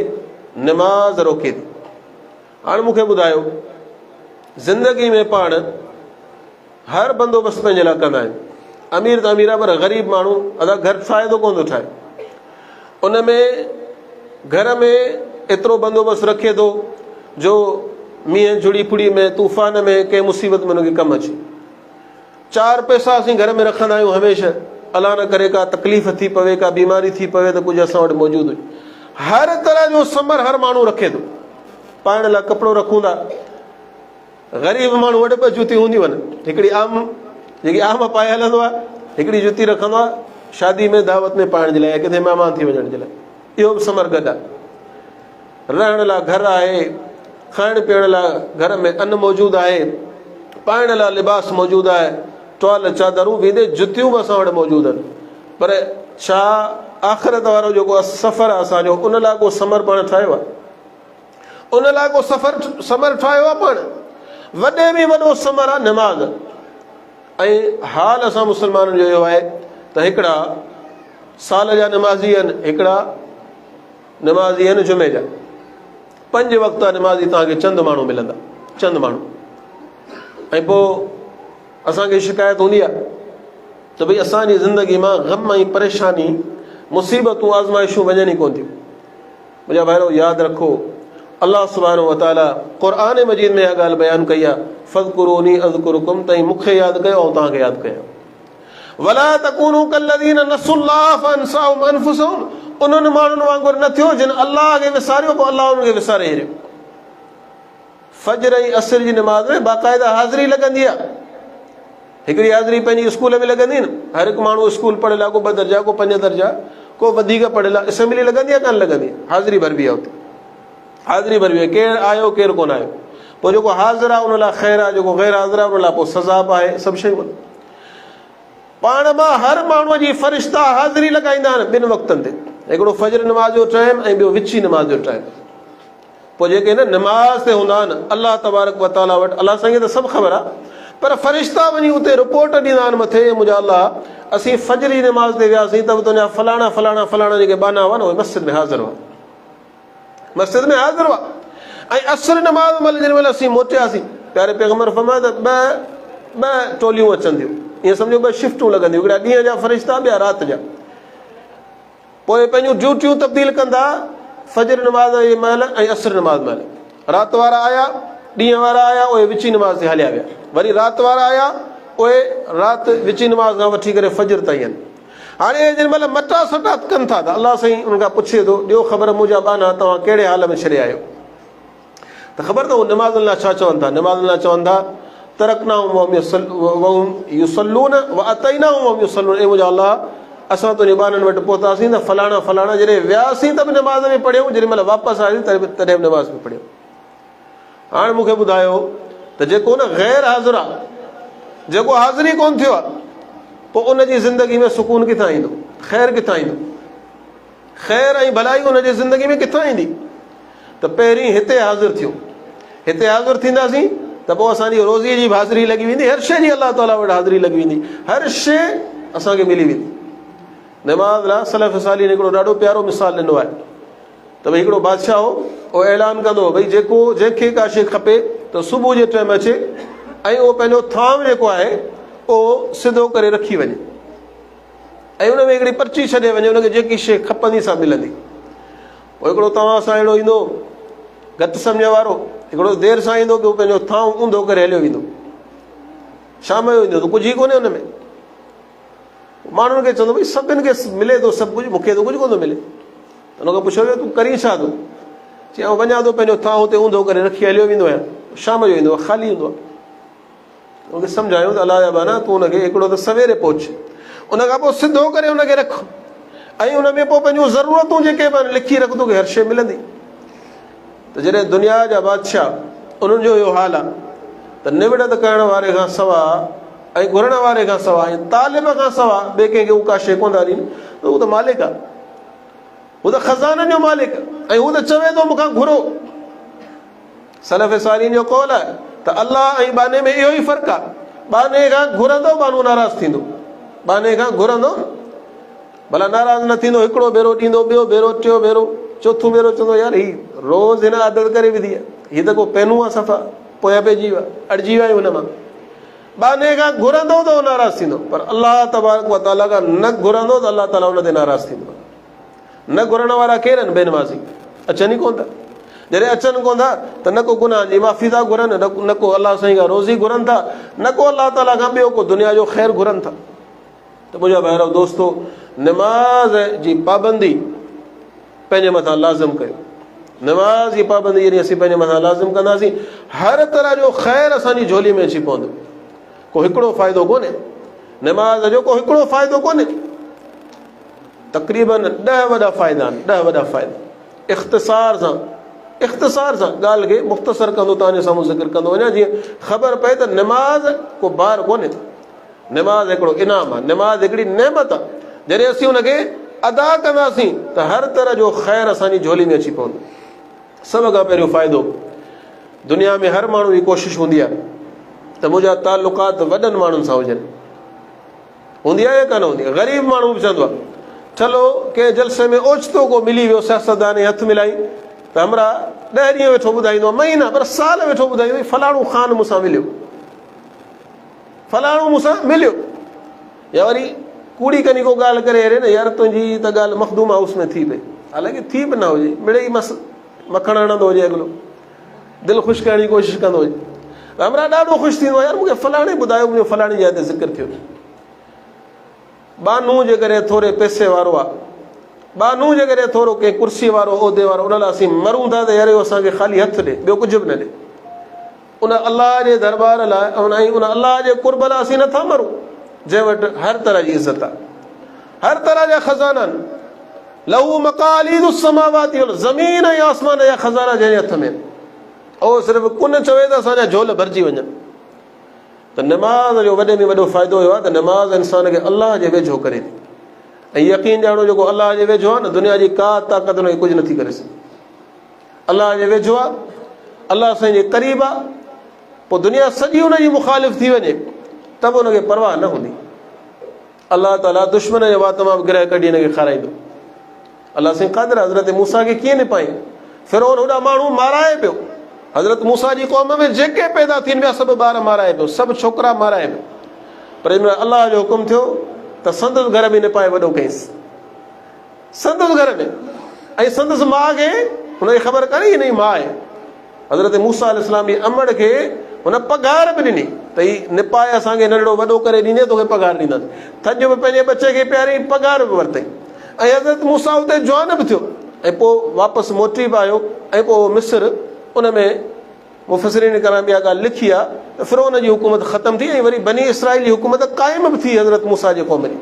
नमाज़ रोके थी। हाणे मूंखे ॿुधायो, ज़िंदगी में पाण हर बंदोबस्तु पंहिंजे लाइ कंदा आहिनि। अमीर त अमीर आहे, पर ग़रीब माण्हू अदा घर ठाहे थो कोन थो ठाहे, उन में घर में एतिरो बंदोबस्तु रखे थो जो मींहं झुड़ी फुड़ी में, तूफ़ान में, कंहिं मुसीबत में हुनखे कमु अचे। 4 पैसा असीं घर में रखंदा आहियूं हमेशह, अलाह न करे का तकलीफ़ थी पवे, का बीमारी थी पवे, त कुझु असां वटि मौजूदु हुजे। हर तरह जो समर हर माण्हू रखे थो। पाइण लाइ कपिड़ो रखूं था, ग़रीब माण्हू वटि 2 जुतियूं हूंदियूं आहिनि, हिकिड़ी आम जेकी आम पाए हलंदो आहे, हिकिड़ी जुती रखंदो आहे शादी में, दावत में पाइण जे लाइ, किथे महिमान थी वञण जे लाइ। इहो बि समर गॾु आहे। रहण लाइ घर आहे, खाइण पीअण लाइ घर में अन्न मौजूदु आहे, पाइण लाइ लिबास मौजूदु आहे, टुवाल चादरूं वेंदे जुतियूं बि असां वटि मौजूदु आहिनि। पर छा आख़िरत वारो जेको सफ़र आहे असांजो, उन लाइ को समर पाण ठाहियो आहे? उन लाइ को समर ठाहियो आहे पाण? वॾे में वॾो समर आहे नमाज़। ऐं हाल असां मुस्लमाननि जो इहो आहे त हिकिड़ा साल जा नमाज़ी आहिनि, हिकिड़ा नमाज़ी आहिनि जुमे जा। 5 वक़्त नमाज़ी तव्हांखे चंद माण्हू मिलंदा, चंद माण्हू। ऐं पोइ असांखे शिकायत हूंदी आहे त भई असांजी ज़िंदगी मां ग़म ऐं परेशानी, मुसीबतूं, आज़माइशूं वञनि ई कोन थियूं। मुंहिंजा भाइरो यादि रखो, अलाह सुब्हानहु व तआला क़ुर मजीद में इहा ॻाल्हि बयानु कई आहे, फ़ज़कुरूनी अज़कुरुकुम, ताईं मूंखे यादि कयो ऐं तव्हांखे यादि कयो। वला तकूनू कल्लज़ीना नसुल्लाह फअनसाहुम अनफुसहुम, उन्हनि माण्हुनि वांगुरु न थियो जिन अलाह खे विसारियो, पोइ अलाह उन्हनि खे विसारे छॾियो। फजर ऐं असर जी नमाज़ में बाक़ाइदा हाज़िरी लॻंदी आहे। हिकिड़ी हाज़िरी पंहिंजी स्कूल में लॻंदी न, हर हिकु माण्हू स्कूल पढ़ियल आहे, को 2 दर्जा, को 5 दर्जा, को वधीक पढ़ियल आहे, असेंबली लॻंदी आहे, कान लॻंदी आहे, हाज़िरी भरबी आहे हुते, हाज़िरी भरबी आहे, केरु आयो केरु कोन आयो। पोइ जेको हाज़िर आहे उन लाइ ख़ैरु आहे, जेको ग़ैर हाज़िर आहे उन लाइ पोइ सज़ा बि आहे, सभु शयूं। पाण मां हर माण्हूअ जी फ़रिश्ता हाज़िरी लॻाईंदा आहिनि 2 वक़्तनि ते, हिकिड़ो फजर नमाज़ जो टाइम ऐं ॿियो विची नमाज़ जो टाइम। पोइ जेके न नमाज़ ते हूंदा आहिनि, अलाह तबारक व तआला वटि, अलाह साईं त सभु ख़बर आहे, पर फ़रिश्ता वञी उते रिपोर्ट ॾींदा आहिनि मथे, मुंहिंजा अलाह असीं फजर जी नमाज़ ते वियासीं त तुंहिंजा फलाणा फलाणा फलाणा जेके बाना हुआ न, उहे मस्जिद में हाज़िर हुआ, मस्जिद में हाज़िर हुआ। ऐं असर नमाज़ महिल जेॾी महिल असीं मोटियासीं, प्यारे पैगम्बर फरमायो त 2 टोलियूं अचनि थियूं, ईअं सम्झो 2 शिफ्टूं लॻंदियूं, हिकिड़ा ॾींहं जा फ़रिश्ता, ॿिया राति जा। पोइ पंहिंजूं ड्यूटियूं तब्दील कंदा, फजर नमाज़ जे महिल ऐं असर नमाज़ महिल। राति वारा आया, ॾींहं वारा आया, उहे विची नमाज़ ते हलिया विया। वरी राति वारा आया, उहे राति विची नमाज़ खां वठी करे फजर ताईं आहिनि। हाणे जेॾी महिल मटा सटा कनि था त अलाह साईं उन खां पुछे थो, ॾियो ख़बर मुंहिंजा बाना तव्हां कहिड़े हाल में छॾे आहियो? त ख़बर अथव नमाज़ुनि लाइ छा चवनि था? नमाज़ुनि लाइ चवनि था तरकनाहुम वहुम युसल्लून व अतैनाहुम वहुम युसल्लून। ऐं मुंहिंजा अलाह, असां तुंहिंजे ॿारनि वटि पहुतासीं त फलाणा फलाणा, जॾहिं वियासीं त बि नमाज़ में पढ़ियूं, जेॾी महिल वापसि आयासीं तॾहिं बि नमाज़ में पढ़ियूं। हाणे मूंखे ॿुधायो त जेको न ग़ैर हाज़िर आहे, जेको हाज़िरी कोन थियो आहे, पोइ उनजी ज़िंदगी में सुकून किथां ईंदो? ख़ैरु किथां ईंदो? ख़ैरु ऐं भलाई उनजी ज़िंदगी में किथां ईंदी? त पहिरीं हिते हाज़िर थियो, हिते हाज़िर थींदासीं त पोइ असांजी रोज़ीअ जी हाज़िरी लॻी वेंदी, हर शइ जी अलाह ताला वटि हाज़िरी लॻी वेंदी, हर शइ असांखे मिली वेंदी। नमाज़ लाइ सलफ़ सालीन हिकिड़ो ॾाढो प्यारो मिसाल ॾिनो आहे त भई हिकिड़ो बादशाह हो, उहो ऐलान कंदो भई जंहिंखे का शइ खपे त सुबुह जे टाइम अचे ऐं उहो पंहिंजो थांव जेको आहे उहो सिधो करे रखी वञे, ऐं उन में हिकिड़ी पर्ची छॾे वञे, उनखे जेकी शइ खपंदी सा मिलंदी। पोइ हिकिड़ो तव्हां सां अहिड़ो ईंदो घटि सम्झ वारो, हिकिड़ो देरि सां ईंदो, ॿियो पंहिंजो थांव ऊंधो करे हलियो ईंदो, शाम जो ईंदो त कुझु ई कोन्हे हुन में। माण्हुनि खे चवंदो भई सभिनि खे मिले थो सभु कुझु, मूंखे त कुझु कोन थो मिले। त हुनखां पुछो वियो तूं करी छा थो? चई वञा थो पंहिंजो थांव हुते ऊंधो करे रखी हलियो वेंदो आहियां, शाम जो ईंदो आहे ख़ाली ईंदो आहे। हुनखे सम्झायूं त अलाह जा बाना तूं हुनखे हिकिड़ो त सवेरे पहुच, उन खां पोइ सिधो करे हुनखे रख, ऐं हुन में पोइ पंहिंजूं ज़रूरतूं जेके बि आहिनि लिखी रख, तोखे हर शइ मिलंदी। त जॾहिं दुनिया जा बादशाह उन्हनि जो इहो हाल आहे त निवड़त करण वारे खां सवाइ ऐं घुरण वारे खां सवाइ ऐं तालिब खां सवाइ ॿिए कंहिंखे उहा का शइ कोन था ॾियनि, त उहो त मालिक आहे, हू त खज़ाननि जो मालिक आहे, ऐं हू त चवे थो मूंखां घुरो। सलफ़ सालीन जो कौल आहे त अलाह ऐं बाने में इहो ई फ़र्क़ु आहे, बाने खां घुरंदो बानो नाराज़ थींदो, बाने खां घुरंदो भला नाराज़ न थींदो, हिकिड़ो भेरो ॾींदो, ॿियो भेरो, टियों भेरो, चोथों भेरो चवंदो यार हीउ रोज़ हिन आदत करे विधी आहे, हीअ त को पहिनूं आहे सफ़ा पोयां पइजी वियो आहे, अड़िजी विया आहियूं हुन मां। बाने खां घुरंदो त उहो नाराज़ थींदो, पर अलाह तबारक व तआला खां न घुरंदो त अलाह ताला हुन ते नाराज़ थींदो। न घुरण वारा केरु आहिनि? बेनमाज़ी, अचनि ई कोन था। जॾहिं अचनि कोन था त न को गुनाह जी माफ़ी था घुरनि, न को अलाह साईं खां रोज़ी घुरनि था, न को अलाह ताला खां ॿियो को दुनिया जो ख़ैरु घुरनि था। त मुंहिंजा भाइरो दोस्तो, नमाज़ जी पाबंदी पंहिंजे मथां लाज़िम कयो। नमाज़ जी पाबंदी जॾहिं असीं पंहिंजे मथां लाज़िम कंदासीं, हर तरह जो ख़ैरु असांजी झोली में अची पवंदो। को हिकिड़ो फ़ाइदो कोन्हे नमाज़ जो, को हिकिड़ो फ़ाइदो कोन्हे, तक़रीबन 10 वॾा फ़ाइदा आहिनि, 10 वॾा फ़ाइदा। इख़्तिसार सां ॻाल्हि खे मुख़्तसर कंदो तव्हांजे साम्हूं ज़िक्र कंदो वञा, जीअं ख़बर पए त नमाज़ को बार कोन्हे, नमाज़ हिकिड़ो इनाम आहे, नमाज़ हिकिड़ी नेमत आहे। जॾहिं असीं हुनखे अदा कंदासीं त हर तरह जो ख़ैरु असांजी झोली में अची पवंदो। सभ खां पहिरियों फ़ाइदो, दुनिया में हर माण्हू जी कोशिशि हूंदी आहे त मुंहिंजा तालुकात वॾनि माण्हुनि सां हुजनि, हूंदी आहे या कान हूंदी आहे? ग़रीब माण्हू बि चवंदो आहे चलो कंहिं जलसे में ओचितो को मिली वियो, सियासतदान हथ मिलाई त हमरा 10 ॾींहं वेठो ॿुधाईंदो आहे, महीना पर साल वेठो ॿुधाईंदो, फलाणो ख़ान मूंसां मिलियो, फलाणो मूंसां मिलियो। या वरी कूड़ी कनी को ॻाल्हि करे अहिड़े न यार तुंहिंजी त ॻाल्हि मखदूम हाउस में थी पई, हालांकि थी बि न हुजे, मिड़े ई मखण हणंदो हुजे, अॻिलो दिलि ख़ुशि करण जी कोशिशि कंदो हुजे, त हमरा ॾाढो ख़ुशि थींदो आहे यार मूंखे फलाणे ॿुधायो, मुंहिंजो फलाणी जाइ ते ज़िक्र थियो। बानू जे करे थोरे पैसे वारो आहे, बानू जे करे थोरो कंहिं कुर्सी वारो, उहिदे वारो, उन लाइ असीं मरूं था त यार असांखे ख़ाली हथु ॾे, ॿियो कुझु बि न ॾे। उन अलाह जे दरबार लाइ ऐं उन अलाह जे कुर्ब लाइ असीं नथा मरूं, जंहिं वटि हर तरह जी इज़त आहे, हर तरह जा खज़ाना आहिनि। लहू मक़ालीदु समावाति वल, ज़मीन ऐं आसमान जा खज़ाना जंहिंजे हथ में, उहो सिर्फ़ु कुन चवे त असांजा झोल भरिजी वञनि। त नमाज़ जो वॾे में वॾो फ़ाइदो इहो आहे त नमाज़ इंसान खे अलाह जे वेझो करे थी, ऐं यकीन ॼाणो जेको अलाह जे वेझो आहे न, दुनिया जी का ताक़त हुनखे कुझु नथी करे सघे। अलाह जे वेझो आहे, अलाह साईं जे क़रीब आहे, पोइ दुनिया सॼी हुनजी मुखालिफ़ थी वञे त बि हुनखे परवाह न हूंदी। अलाह ताला दुश्मन जे वात मां ग्रह कढी हिनखे खाराईंदो। अलाह साईं क़ादिर आहे, हज़रत मूसा खे कीअं निपाई, फिरौन होॾा माण्हू माराए पियो, हज़रत मूसा जी क़ौम में जेके पैदा थियनि पिया सभु ॿार माराए पियो, सभु छोकिरा माराए पियो, पर हिन अलाह जो हुकुम थियो त संदसि घर में निपाए वॾो कईंसि, संदसि घर में, ऐं संदसि माउ खे हुनखे ख़बर कान्हे हिन जी माउ आहे। हज़रत मूसा अलैहिस्सलाम जी अमड़ खे हुन पघार बि ॾिनी त हीउ निपाए असांखे नंढड़ो वॾो करे ॾींदे तोखे पघार ॾींदासीं। थॼ बि पंहिंजे बचे खे प्यारी पघार बि वरितई, ऐं हज़रत मूसा हुते जवान बि थियो, ऐं पोइ वापसि मोटी बि आयो, ऐं पोइ मिस्र उन में मुफ़सिरीन करां ॿिया ॻाल्हि लिखी आहे त फिरौन जी हुकूमत ख़तमु थी, ऐं वरी बनी इसराईल जी हुकूमत क़ाइमु बि थी हज़रत मूसा जे क़ौम जी।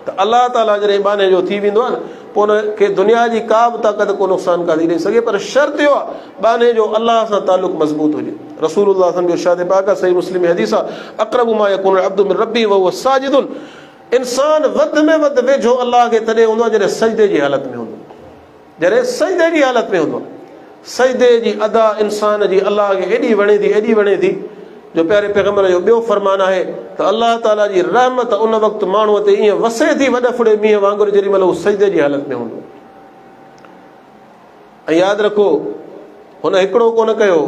त अलाह ताला जॾहिं बाने जो थी वेंदो आहे न, पोइ हुनखे दुनिया जी का बि ताक़त को नुक़सानु कान थी ॾेई सघे, पर शर्त इहो आहे बाने जो अलाह सां तालुक़ु मज़बूत हुजे। रसूलुल्लाह जो इरशाद पाक आहे, सही मुस्लिम हदीस आहे, अक़रबु मा यकूनु अब्दु मिन रब्बी व हुव साजिदुन, इंसान वधि में वधि वेझो अलाह खे तॾहिं हूंदो आहे जॾहिं सजदे जी हालत में हूंदो, जॾहिं सजदे जी हालत में हूंदो। सजदे जी अदा इंसान जी अलाह खे एॾी वणे थी, एॾी वणे थी, जो प्यारे पैगंबर जो ॿियो फरमान आहे त अलाह ताला जी रहमत उन वक़्तु माण्हूअ ते ईअं वसे थी वॾे फुड़े मींहं वांगुरु, जेॾी महिल हू सजदे जी हालत में हूंदो। ऐं यादि रखो, हुन हिकिड़ो कोन कयो,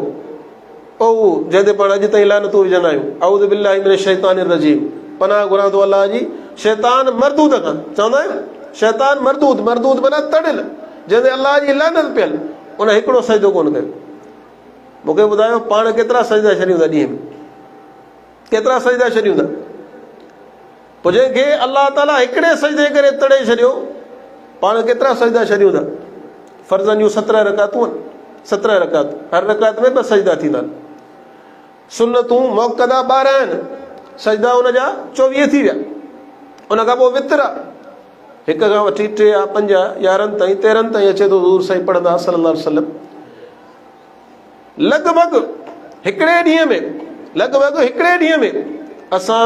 ओ जंहिं ते पाण अॼु ताईं लानतूं विझंदा आहियूं, अऊज़ु बिल्लाहि मिनश शैतानिर रजीम, पनाह घुरां थो अलाह जी शैतान मरदूद खां। चवंदा आहियूं शैतान मरदूद, मरदूद माना तड़ियल, जंहिंते अलाह जी लानत पियल, उन हिकिड़ो सजदो कोन कयो। मूंखे ॿुधायो पाण केतिरा सजदा छॾियूं था ॾींहं में, केतिरा सजदा छॾियूं था? पोइ जंहिंखे अलाह ताला हिकिड़े सजदे करे तड़े छॾियो, पाण केतिरा सजदा छॾियूं था? फर्ज़नि जूं 17 रकातूं आहिनि, 17 रकातूं, हर रकात में 2 सजदा थींदा आहिनि। सुन्नतूं मुअक्कदा 12 आहिनि, सजदा उनजा 24 थी विया। उन खां पोइ वितर आहे, 1 खां वठी 3 या 5 या 11 ताईं 13 ताईं अचे थो हज़ूर साईं पढ़ंदा सल्लल्लाहु अलैहि वसल्लम। लॻभॻि हिकिड़े ॾींहं में असां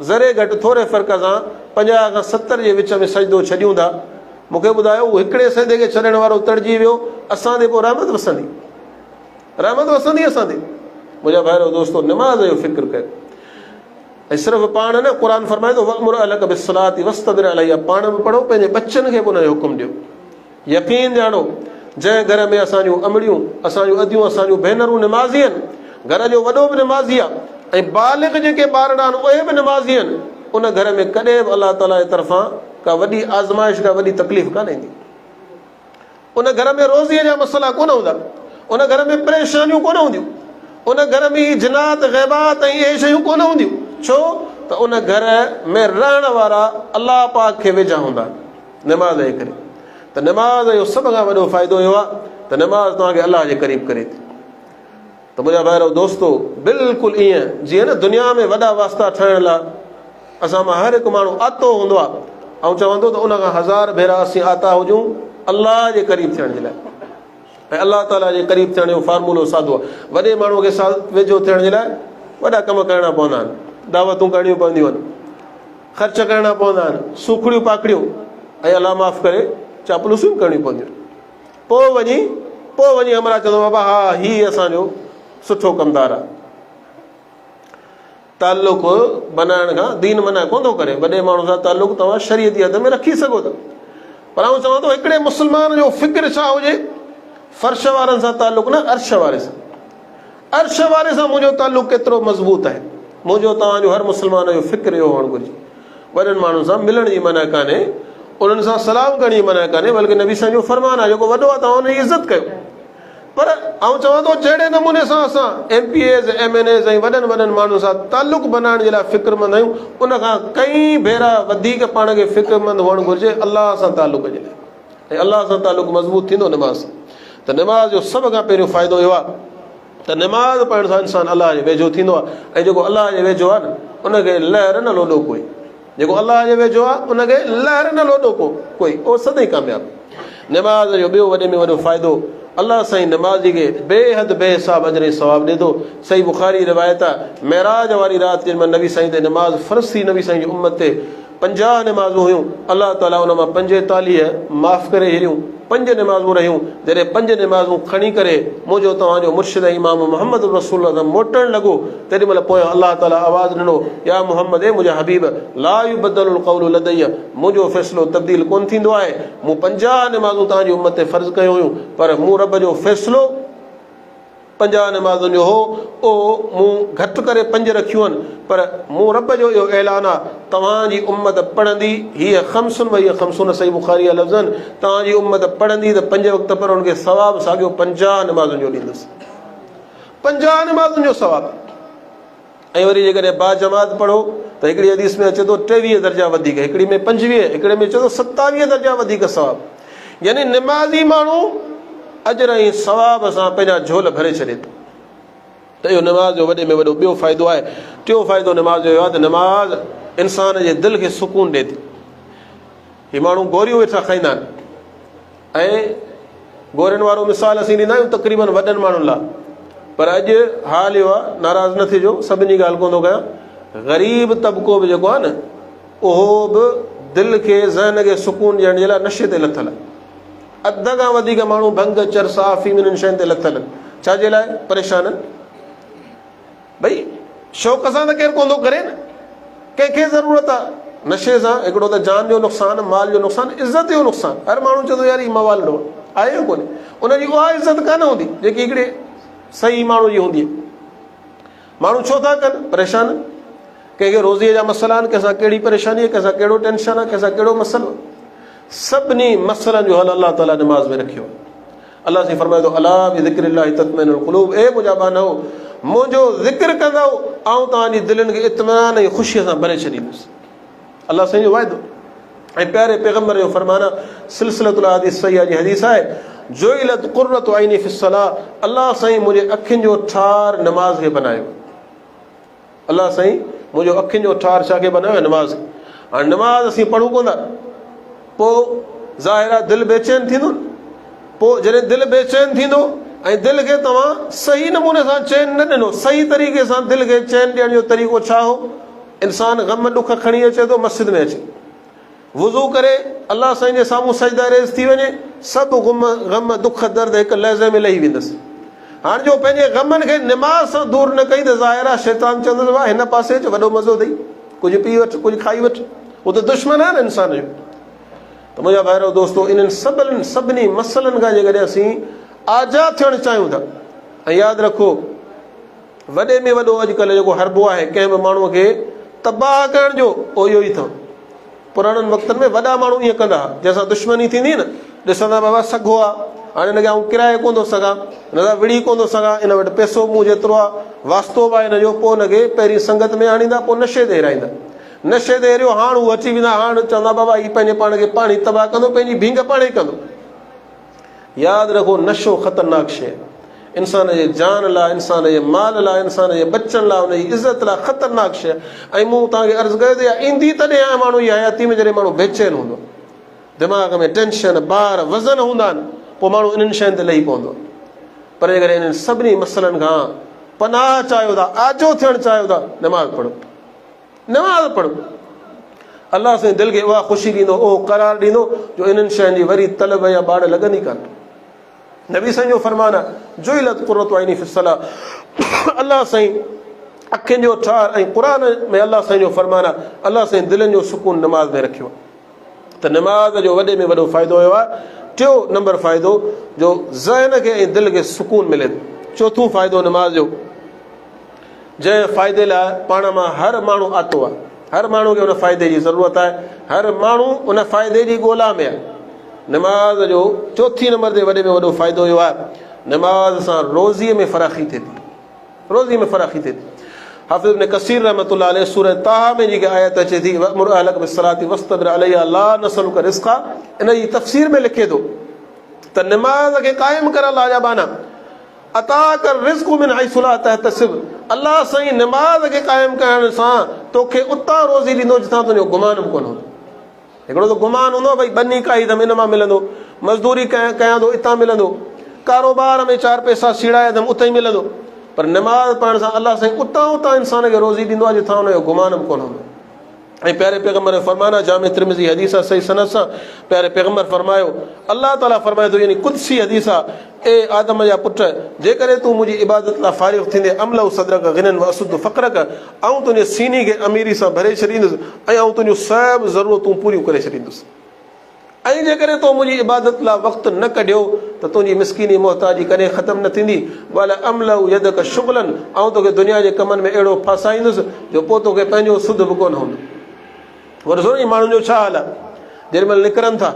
ज़रे घटि थोरे फ़र्क़ सां 50 खां 70 जे विच में सजदो छॾियूं था। मूंखे ॿुधायो उहो हिकिड़े सजदे खे छॾण वारो तड़जी वियो, असां ते पोइ रहमत वसंदी असां ते। मुंहिंजा भाइरो दोस्तो, नमाज़ जो फ़िक्र कयो। ऐं सिर्फ़ु पाण न, क़ुर फरमाए थो वअमुर अहलक बिस्सलाति वस्तबिर अलैहा, पाण बि पढ़ो, पंहिंजे बच्चनि खे बि उन जो हुकुम ॾियो। यकीन ॼाणो, जंहिं घर में असांजूं अमड़ियूं, असांजूं अदियूं, असांजूं भेनरूं निमाज़ी आहिनि, घर जो वॾो बि निमाज़ी आहे, ऐं बालिग़ जेके ॿार आहिनि उहे बि निमाज़ी आहिनि, उन घर में कॾहिं बि अलाह ताला जे तरफ़ां का वॾी आज़माइश, का वॾी तकलीफ़ कान ईंदी। उन घर में रोज़ीअ जा मसइला कोन हूंदा, उन घर में परेशानियूं कोन हूंदियूं, उन घर में जिनात ग़ैबात ऐं इहे शयूं कोन हूंदियूं। छो त उन घर में रहण वारा अलाह पाक खे वेझा हूंदा निमाज़ जे करे। त निमाज़ जो सभ खां वॾो फ़ाइदो इहो आहे त निमाज़ तव्हांखे अलाह जे क़रीब करे थी। त मुंहिंजा भाइरो दोस्तो, बिल्कुलु ईअं जीअं न दुनिया में वॾा वास्ता ठहिण लाइ असां मां हर हिकु माण्हू आतो हूंदो आहे, ऐं चवंदो त उन खां 1000 भेरा असीं आता हुजूं अलाह जे क़रीब थियण जे लाइ। ऐं अलाह ताला जे क़रीब थियण जो फार्मूलो सादो आहे। वॾे माण्हूअ खे वेझो थियण जे लाइ वॾा कम करणा पवंदा आहिनि, दावतूं करणियूं पवंदियूं आहिनि, ख़र्च करणा पवंदा आहिनि, सूखड़ियूं पाकड़ियूं ऐं अलाह माफ़ करे चापलूसियूं करणियूं पवंदियूं आहिनि। पोइ वञी हमरा चवंदो बाबा हा हीउ असांजो सुठो कमदार आहे। ताल्लुक बनाइण खां दीन मना कोन थो करे। वॾे माण्हू सां ताल्लुक तव्हां शरीयती हद में रखी सघो था, पर आउं चवां थो हिकिड़े मुस्लमान जो फ़िक्र छा हुजे, फर्श वारनि सां ताल्लुक न, अर्श वारे सां। अर्श वारे सां मुंहिंजो ताल्लुक केतिरो मज़बूत आहे। मुंहिंजो तव्हांजो हर मुस्लमान जो फ़िक्र इहो हुअणु घुरिजे। वॾनि माण्हुनि सां मिलण जी मना कान्हे, उन्हनि सां सलाम करण जी मना कान्हे, बल्कि नबी साईं जो फरमान आहे जेको वॾो आहे तव्हां हुनजी इज़त कयो। पर आउं चवां थो जहिड़े नमूने सां असां MPAs MNAs ऐं वॾनि माण्हुनि सां ताल्लुक बनाइण जे लाइ फ़िक्रमंद आहियूं, उन खां कई भेरा वधीक पाण खे फ़िक्रमंद हुअणु घुरिजे अलाह सां ताल्लुक जे लाइ। ऐं अलाह सां ताल्लुक मज़बूत थींदो निमाज़ सां। त निमाज़ जो सभ खां पहिरियों फ़ाइदो इहो आहे त निमाज़ पढ़ण सां इंसानु अलाह जे वेझो थींदो आहे। ऐं जेको अलाह जे वेझो आहे न, उनखे लहर न लोॾो कोई। जेको अलाह जे वेझो आहे उनखे लहर न लोॾो कोई, उहो सदाईं कामयाबु। निमाज़ जो ॿियो वॾे में वॾो फ़ाइदो, अलाह साईं नमाज़ी खे बेहद बेहिसाब अजर सवाबु ॾे थो। सही बुखारी रिवायत आहे, मेराज वारी राति जे नबी साईं ते नमाज़ फ़र्ज़ थी, नबी साईं जी उम्मत ते 50 निमाज़ूं हुयूं, अलाह ताला उन मां 45 माफ़ करे छॾियूं। 5 निमाज़ूं रहियूं। जॾहिं 5 निमाज़ूं खणी करे मुंहिंजो तव्हांजो मुर्शिद इमाम मोहम्मद रसूल मोटणु लॻो, तेॾी महिल पोयां अलाह ताला आवाज़ु ॾिनो, या मोहम्मद ए मुंहिंजा हबीब, ला युबद्दलुल क़ौलु लदय्य, मुंहिंजो फ़ैसिलो तब्दील कोन थींदो आहे। मूं 50 निमाज़ूं तव्हांजी उम्मत ते फ़र्ज़ कयूं हुयूं, पर मूं रब जो फ़ैसिलो 50 निमाज़ुनि जो हो, उहो मूं घटि करे 5 रखियूं आहिनि। पर मूं रब जो इहो ऐलान आहे, तव्हांजी उम्मत पढ़ंदी, हीअ ख़म्सुन व हीअ ख़म्सुन सही बुखारी लफ़्ज़ आहिनि, तव्हांजी उम्मत पढ़ंदी त 5 वक़्त पर हुनखे सवाबु साॻियो 50 निमाज़ुनि जो ॾींदुसि। 50 निमाज़ुनि जो सवाबु। ऐं वरी जेकॾहिं बा जमात पढ़ो त हिकिड़ी हदीस में अचे थो 23 दर्जा वधीक, हिकिड़ी में 25, हिकिड़े में चए थो 27 दर्जा वधीक सवाबु। यानी निमाज़ी माण्हू अजर ऐं सवाब सां पंहिंजा झोल भरे छॾे थो। त इहो निमाज़ जो वॾे में वॾो ॿियो फ़ाइदो आहे। टियों फ़ाइदो निमाज़ जो इहो आहे त निमाज़ इंसान जे दिलि खे सुकून ॾिए थी। हीअ माण्हू गोरियूं वेठा खाईंदा आहिनि, ऐं गोरियुनि वारो मिसाल असीं ॾींदा आहियूं तक़रीबन वॾनि माण्हुनि लाइ, पर अॼु हाल इहो आहे, नाराज़ न थिजो, सभिनी ॻाल्हि कोन थो कयां, ग़रीब तबिको बि जेको आहे न, उहो बि दिलि खे ज़हन खे सुकून ॾियण जे लाइ नशे ते लथल आहे। अध खां वधीक माण्हू भंग चरस अफ़ीम इन्हनि शयुनि ते लथल आहिनि। छाजे लाइ परेशान आहिनि? भई शौक़ सां त केरु कोन थो करे न, कंहिंखे ज़रूरत आहे। नशे सां हिकिड़ो त जान जो नुक़सानु, माल जो नुक़सानु, इज़त जो नुक़सानु। हर माण्हू चवंदो यार हीउ मवालड़ो आहे कोन्हे, उनजी उहा इज़त कान हूंदी जेकी हिकिड़े सही माण्हू जी हूंदी आहे। माण्हू छो था कनि? परेशान। कंहिंखे रोज़ीअ जा मसइला आहिनि, कंहिंसां कहिड़ी परेशानी आहे, कंहिंसां कहिड़ो टेंशन आहे, कंहिंसां कहिड़ो मसइलो। सभिनी मसइलनि जो हल अलाह ताला नमाज़ में रखियो। अलाह से फरमाए थो अला बिज़िक्रिल्लाहि तत्मइनुल क़ुलूब, ए मुंहिंजा बानो मुंहिंजो ज़िक्र कंदव ऐं तव्हांजी दिलनि खे इत्मिनान ऐं ख़ुशीअ सां भरे छॾींदुसि। अलाह साईं जो वाइदो ऐं प्यारे पैगम्बर जो फरमाना सिलसिलतुल अहादीस सहीह जी हदीस आहे, जुइलत क़ुर्रतु ऐनी फ़िस्सलाह, अलाह साईं मुंहिंजे अखियुनि जो ठार नमाज़ खे बनायो। अलाह साईं मुंहिंजो अखियुनि जो ठार छा खे बनायो? नमाज़। हाणे नमाज़ असीं पढ़ूं कोन था, पोइ ज़ाहिर आहे दिलि बेचैन थींदो न। पोइ जॾहिं दिलि बेचैन थींदो ऐं दिलि खे तव्हां सही नमूने सां चैन न ॾिनो, सही तरीक़े सां दिलि खे चैन ॾियण जो तरीक़ो छा हो? इंसानु ग़म ॾुख खणी अचे थो, मस्जिद में अचे, वुज़ू करे अलाह साईं जे साम्हूं सजदा रेज़ थी वञे, सभु ग़म दुख दर्द हिकु लहज़े में लही वेंदसि। हाणे जो पंहिंजे ग़मनि खे निमाज़ सां दूरि न कई त ज़ाहिर आहे शैतान चवंदुसि वाह हिन पासे अच, वॾो मज़ो अथई, कुझु पी वठि, कुझु खाई वठि। उहो त दुश्मन आहे न इंसान जो। त मुंहिंजा भाइरो दोस्तो, इन्हनि सभिनी मसइलनि खां जेकॾहिं असीं आज़ादु थियणु चाहियूं था, ऐं यादि रखो वॾे में वॾो अॼुकल्ह जेको हरबो आहे कंहिं बि माण्हूअ खे तबाह करण जो, उहो इहो ई अथव। पुराणनि वक़्तनि में वॾा माण्हू ईअं कंदा हुआ, जंहिंसां दुश्मनी थींदी न, ॾिसंदा बाबा सघो आहे, हाणे हिनखे आउं किराए कोन थो सघां, हिन सां विड़ी कोन थो सघां, इन वटि पैसो मूं जेतिरो आहे, वास्तो बि आहे हिन जो, पोइ हुनखे पहिरीं संगत में आणींदा, पोइ नशे ते हिराईंदा, नशे ते हिरियो, हाणे हू अची वेंदा, हाणे चवंदा बाबा हीउ पंहिंजे पाण खे पाण ई तबाह कंदो, पंहिंजी भींग पाण ई कंदो। यादि रखो नशो ख़तरनाक शइ, इंसान जे जान लाइ, इंसान जे माल लाइ, इंसान जे बचनि लाइ, हुनजी इज़त लाइ ख़तरनाक शइ। ऐं मूं तव्हांखे अर्ज़ु कयो त ईंदी तॾहिं आहे माण्हू जी हयाती में, जॾहिं माण्हू बेचैन हूंदो, दिमाग़ में टेंशन, भार, वज़न हूंदा आहिनि, पोइ माण्हू इन्हनि शयुनि ते लही पवंदो। पर जेकॾहिं इन्हनि सभिनी मसइलनि खां पनाह चाहियो था, आजो थियणु चाहियो था, नमाज़ पढ़ो, नमाज़ पढ़ो। अलाह साईं दिलि खे उहा ख़ुशी ॾींदो, उहो करार ॾींदो जो इन्हनि शयुनि जी वरी तलब या ॿाड़ लॻंदी कान। नबी साईं जो फरमान आहे जुइलत क़ुर्रतु ऐनी फ़िस्सलाह, अलाह साईं अखियुनि जो ठार, ऐं क़ुरान में अलाह साईं जो फरमान आहे अलाह साईं दिलनि जो सुकून नमाज़ में रखियो। त नमाज़ जो वॾे में वॾो फ़ाइदो हुयो आहे। टियों नंबर फ़ाइदो जो ज़हन खे ऐं दिलि खे सुकून मिले थो। चोथों फ़ाइदो नमाज़ जो, जंहिं फ़ाइदे लाइ पाण मां हर माण्हू आतो आहे, हर माण्हू खे उन फ़ाइदे जी ज़रूरत आहे, हर माण्हू उन फ़ाइदे जी ॻोल्हा में आहे। नमाज़ जो चौथी नंबर ते वॾे में वॾो फ़ाइदो इहो आहे, नमाज़ सां रोज़ीअ में फ़राख़ी थिए थी, रोज़ीअ में फ़राख़ी थिए थी। हाफ़िज़ इब्न कसीर रहमतुल्लाह अलैह सूरह ताहा में जेकी आयत अचे थी वअमुर अहलक बिस्सलाति वस्तबिर अलैहा ला नसलुका रिज़्क़ा, इन जी तफ़सीर में लिखे थो त नमाज़ खे क़ाइमु कर अलाह जा बाना, अता कर रिज़्क़ मिन हैसु ला तहतसिब, अलाह साईं नमाज़ खे क़ाइमु करण सां तोखे उतां रोज़ी ॾींदो जितां तुंहिंजो गुमान बि कोन हूंदो। हिकिड़ो त गुमान हूंदो भई बनी काई दमि इन मां मिलंदो, मज़दूरी कयां थो इतां मिलंदो, कारोबार में 4 पैसा सीड़ायदमि उतां ई मिलंदो। पर नमाज़ पढ़ण सां अलाह साईं उतां इंसान खे रोज़ी ॾींदो आहे जितां हुनजो गुमान बि कोन हूंदो। ऐं प्यारे पैगम्बर फरमाना जामे तिरमिज़ी हदीस आहे सही सनद सां, प्यारे पैगम्बर फरमायो, अलाह ताला फरमाए थो, यानी कुदसी हदीस आहे, ए आदम जा पुट, जेकॾहिं तूं मुंहिंजी इबादत लाइ फारिग़ थींदे अमलउ सदरक गिनन व असुद फ़क़रक, ऐं तुंहिंजे सीने खे अमीरी सां भरे छॾींदुसि ऐं आउं तुंहिंजूं सभु ज़रूरतूं पूरियूं करे छॾींदुसि। ऐं जेकॾहिं तो मुंहिंजी इबादत लाइ वक़्तु न कढियो त तुंहिंजी मिसकीनी मोहताजी कॾहिं ख़तमु न थींदी। वाला अमलउ यदक शुगलन, ऐं तोखे दुनिया जे कमनि में अहिड़ो फासाईंदुसि जो पोइ तोखे पंहिंजो सुध बि कोन हूंदो। वरी ॾिसो माण्हुनि जो छा हाल आहे, जेॾी महिल निकिरनि था,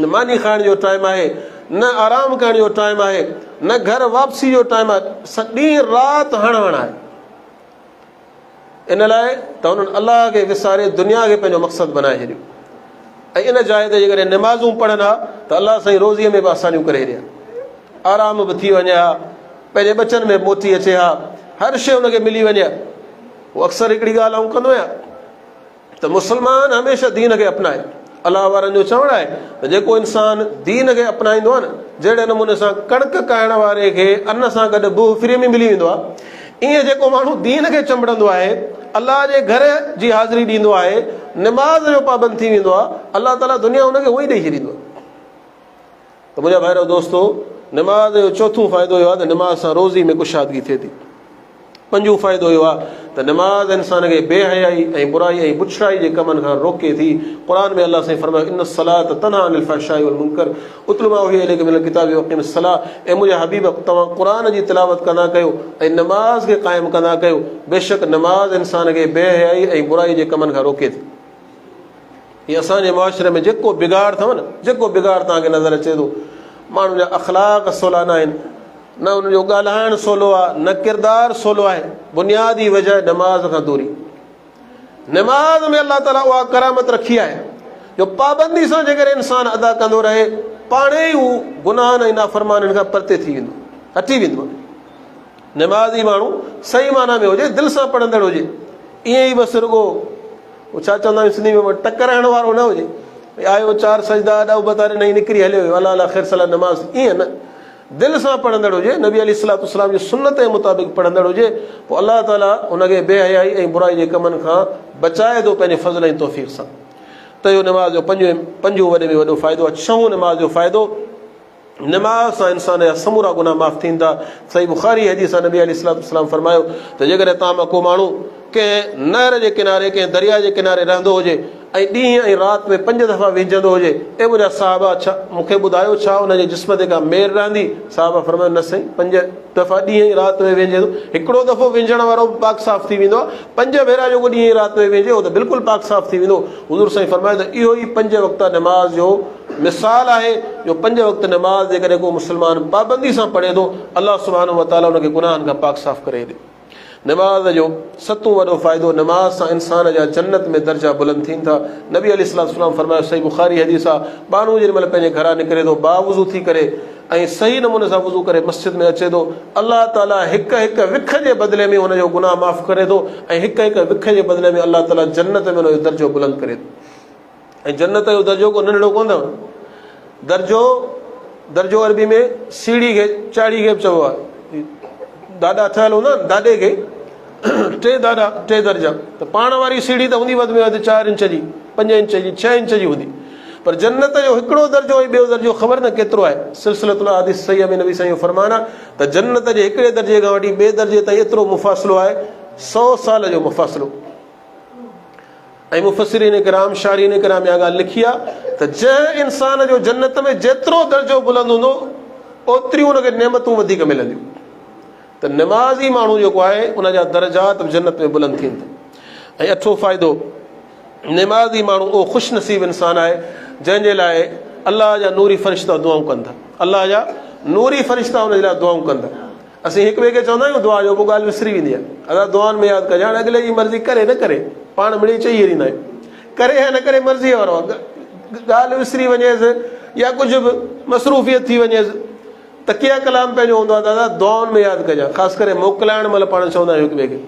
न मानी खाइण जो टाइम आहे, न आराम करण जो टाइम आहे, न घर वापसी जो टाइम आहे, ॾींहुं राति हण आहे। इन लाइ त हुननि अलाह खे विसारे दुनिया खे पंहिंजो मक़सदु बनाए छॾियो। ऐं इन जाइ ते जेकॾहिं नमाज़ूं पढ़नि हा त अलाह साईं रोज़ीअ में बि आसानियूं करे ॾिया, आराम बि थी वञे हा, पंहिंजे बचनि में मोटी अचे हा, हर शइ हुनखे मिली वञे हा। उहो अक्सर हिकिड़ी ॻाल्हि आऊं कंदो आहियां त मुस्लमान हमेशह दीन खे अपनाए। अलाह वारनि जो चवणु आहे त जेको इंसान दीन खे अपनाईंदो आहे न, जहिड़े नमूने सां कणिक काइण वारे खे अन्न सां गॾु भू फ्री में मिली वेंदो आहे, ईअं जेको माण्हू दीन खे चंबड़ंदो आहे, अलाह जे घर जी हाज़िरी ॾींदो आहे, नमाज़ जो पाबंद थी वेंदो आहे, अलाह ताला दुनिया हुनखे उहो ई ॾेई छॾींदो आहे। त मुंहिंजा भाइरो दोस्तो, नमाज़ जो चोथों फ़ाइदो इहो आहे त नमाज़ सां रोज़ी में कुशादगी थिए थी। पंजो फ़ाइदो इहो आहे त नमाज़ इंसान खे बेहयाई ऐं बुराई ऐं बुछड़ाई जे कमनि खां रोके थी। क़ुरान में अलाह साईं फरमायो इन्न सलात तन्हा अनिल फ़हशाई वल मुनकर उतलु मा उहिया इलैका मिनल किताबि वक़ीमिस सलाह। ऐं मुंहिंजा हबीब तव्हां क़ुरान जी तिलावत कंदा कयो ऐं नमाज़ खे क़ाइमु कंदा कयो, बेशक नमाज़ इंसान खे बेहयाई ऐं बुराई जे कमनि खां रोके थी। हीअ असांजे मुआशिरे में जेको बिगाड़ अथव न, जेको बिगाड़ तव्हांखे नज़र अचे थो, माण्हुनि जा अख़लाक सवला न आहिनि, न उनजो ॻाल्हाइणु सवलो आहे, न किरदारु सवलो आहे। बुनियादी वजह नमाज़ खां दूरी। नमाज़ में अलाह ताला उहा करामत रखी आहे जो पाबंदी सां जेकर इंसानु अदा कंदो रहे, पाणे ई हू गुनाहनि ऐं नाफ़रमानियुनि खां परते थी वेंदो, हटी वेंदो। नमाज़ी माण्हू सही माना में हुजे, दिलि सां पढ़ंदड़ हुजे, ईअं ई बसि रुॻो छा चवंदा आहियूं सिंधी में टकराइण वारो न हुजे, आयो 4 सजदा ॾह बतारे नहीं निकिरी हलियो वियो, अलाह अलाह ख़ैर सलाह नमाज़, ईअं न। दिलि सां पढ़ंदड़ हुजे, नबी अलैहिस्सलाम जी सुन्नत जे मुताबिक़ पढ़ंदड़ हुजे, पोइ अलाह ताला हुनखे बेहयाई ऐं बुराई जे कमनि खां बचाए थो पंहिंजे फज़ल ऐं तौफ़ीक़ सां। त इहो नमाज़ जो पंजो वॾे में वॾो फ़ाइदो आहे। छहों नमाज़ जो फ़ाइदो, नमाज़ सां इंसान जा समूरा गुनाह माफ़ थींदा। सही बुख़ारी हदीस आहे, नबी अलैहिस्सलाम फरमायो त जेकॾहिं तव्हां मां को माण्हू कंहिं नहर जे किनारे, कंहिं दरिया जे किनारे रहंदो हुजे ऐं ॾींहं ऐं राति में 5 दफ़ा विझंदो हुजे, ऐं मुंहिंजा साहबा छा मूंखे ॿुधायो छा हुनजे जिस्म ते का मेर रहंदी? साहबा फरमायो न साईं, 5 दफ़ा ॾींहं ऐं राति में विझे थो, हिकिड़ो दफ़ो विझण वारो पाक साफ़ थी वेंदो आहे, 5 भेरा जेको ॾींहं ऐं राति में विझे उहो त बिल्कुलु पाक साफ़ थी वेंदो। हुज़ूर साईं फरमायो त इहो ई 5 वक़्त नमाज़ जो मिसाल आहे, जो 5 वक़्त नमाज़ जेकॾहिं को मुस्लमान पाबंदी सां पढ़े थो, अलाह सुब्हानहु व तआला हुनखे गुनाहनि खां पाक साफ़ करे ॾे। नमाज़ जो 7 वॾो फ़ाइदो, नमाज़ सां इंसान जा जन्नत में दर्जा बुलंद थियनि था। नबी अलैहिस्सलाम फरमायो, सही बुख़ारी हदीस आहे, माण्हू जेॾीमहिल पंहिंजे घरां निकिरे थो, बावुज़ू थी करे ऐं सही नमूने सां वुज़ू करे मस्जिद में अचे थो, अलाह ताला हिकु हिकु विख जे बदिले में हुनजो गुनाह माफ़ करे थो, ऐं हिकु हिकु विख जे बदिले में अलाह ताला जन्नत में हुनजो दर्जो बुलंद करे थो। ऐं जन्नत जो दर्जो को नंढड़ो कोन अथव, दर्जो अरबी में सीढ़ी खे चाढ़ी खे बि चइबो आहे। दादा ठहियल हूंदा न, दादे खे 3 दादा 3 दर्जा, त पाण वारी सीढ़ी त हूंदी वधि में वधि 4 इंच जी, 5 इंच जी, 6 इंच जी हूंदी, पर जन्नत जो हिकिड़ो दर्जो ऐं ॿियो दर्जो ख़बर न केतिरो आहे। सिलसिलतुल हदीस सही में नबी साईं जो फरमान आहे त जन्नत जे हिकिड़े दर्जे खां वठी ॿिए दर्जे ताईं एतिरो मुफ़ासिलो आहे, 100 साल जो मुफ़ासिलो। ऐं मुफ़सिरीन किराम, शारीन किराम इहा ॻाल्हि लिखी आहे त जंहिं इंसान जो जन्नत में जेतिरो दर्जो बुलंद हूंदो, ओतिरियूं हुनखे नेमतूं वधीक मिलंदियूं। त नमाज़ी माण्हू जेको आहे उनजा दर्जात जन्नत में बुलंद थींदा। ऐं 8हों फ़ाइदो, नमाज़ी माण्हू उहो ख़ुशि नसीब इंसानु आहे जंहिंजे लाइ अलाह जा नूरी फ़रिश्ता दुआऊं कंदा, अलाह जा नूरी फ़रिश्ता हुनजे लाइ दुआऊं कंदा। असीं हिक ॿिए खे चवंदा आहियूं दुआ जो, पोइ ॻाल्हि विसरी वेंदी आहे। अलाह दुआनि में यादि कजे, हाणे अॻिले जी मर्ज़ी करे न करे, पाण मिड़ी चई हलींदा आहियूं, करे या न करे मर्ज़ी वारो आहे, ॻाल्हि विसरी वञेसि या कुझु बि मसरूफ़ियत थी वञेसि, तकिया कलाम पंहिंजो हूंदो आहे, दादा दुआनि में यादि कजां। ख़ासि करे मोकिलाइण महिल पाण चवंदा आहियूं हिक ॿिए खे,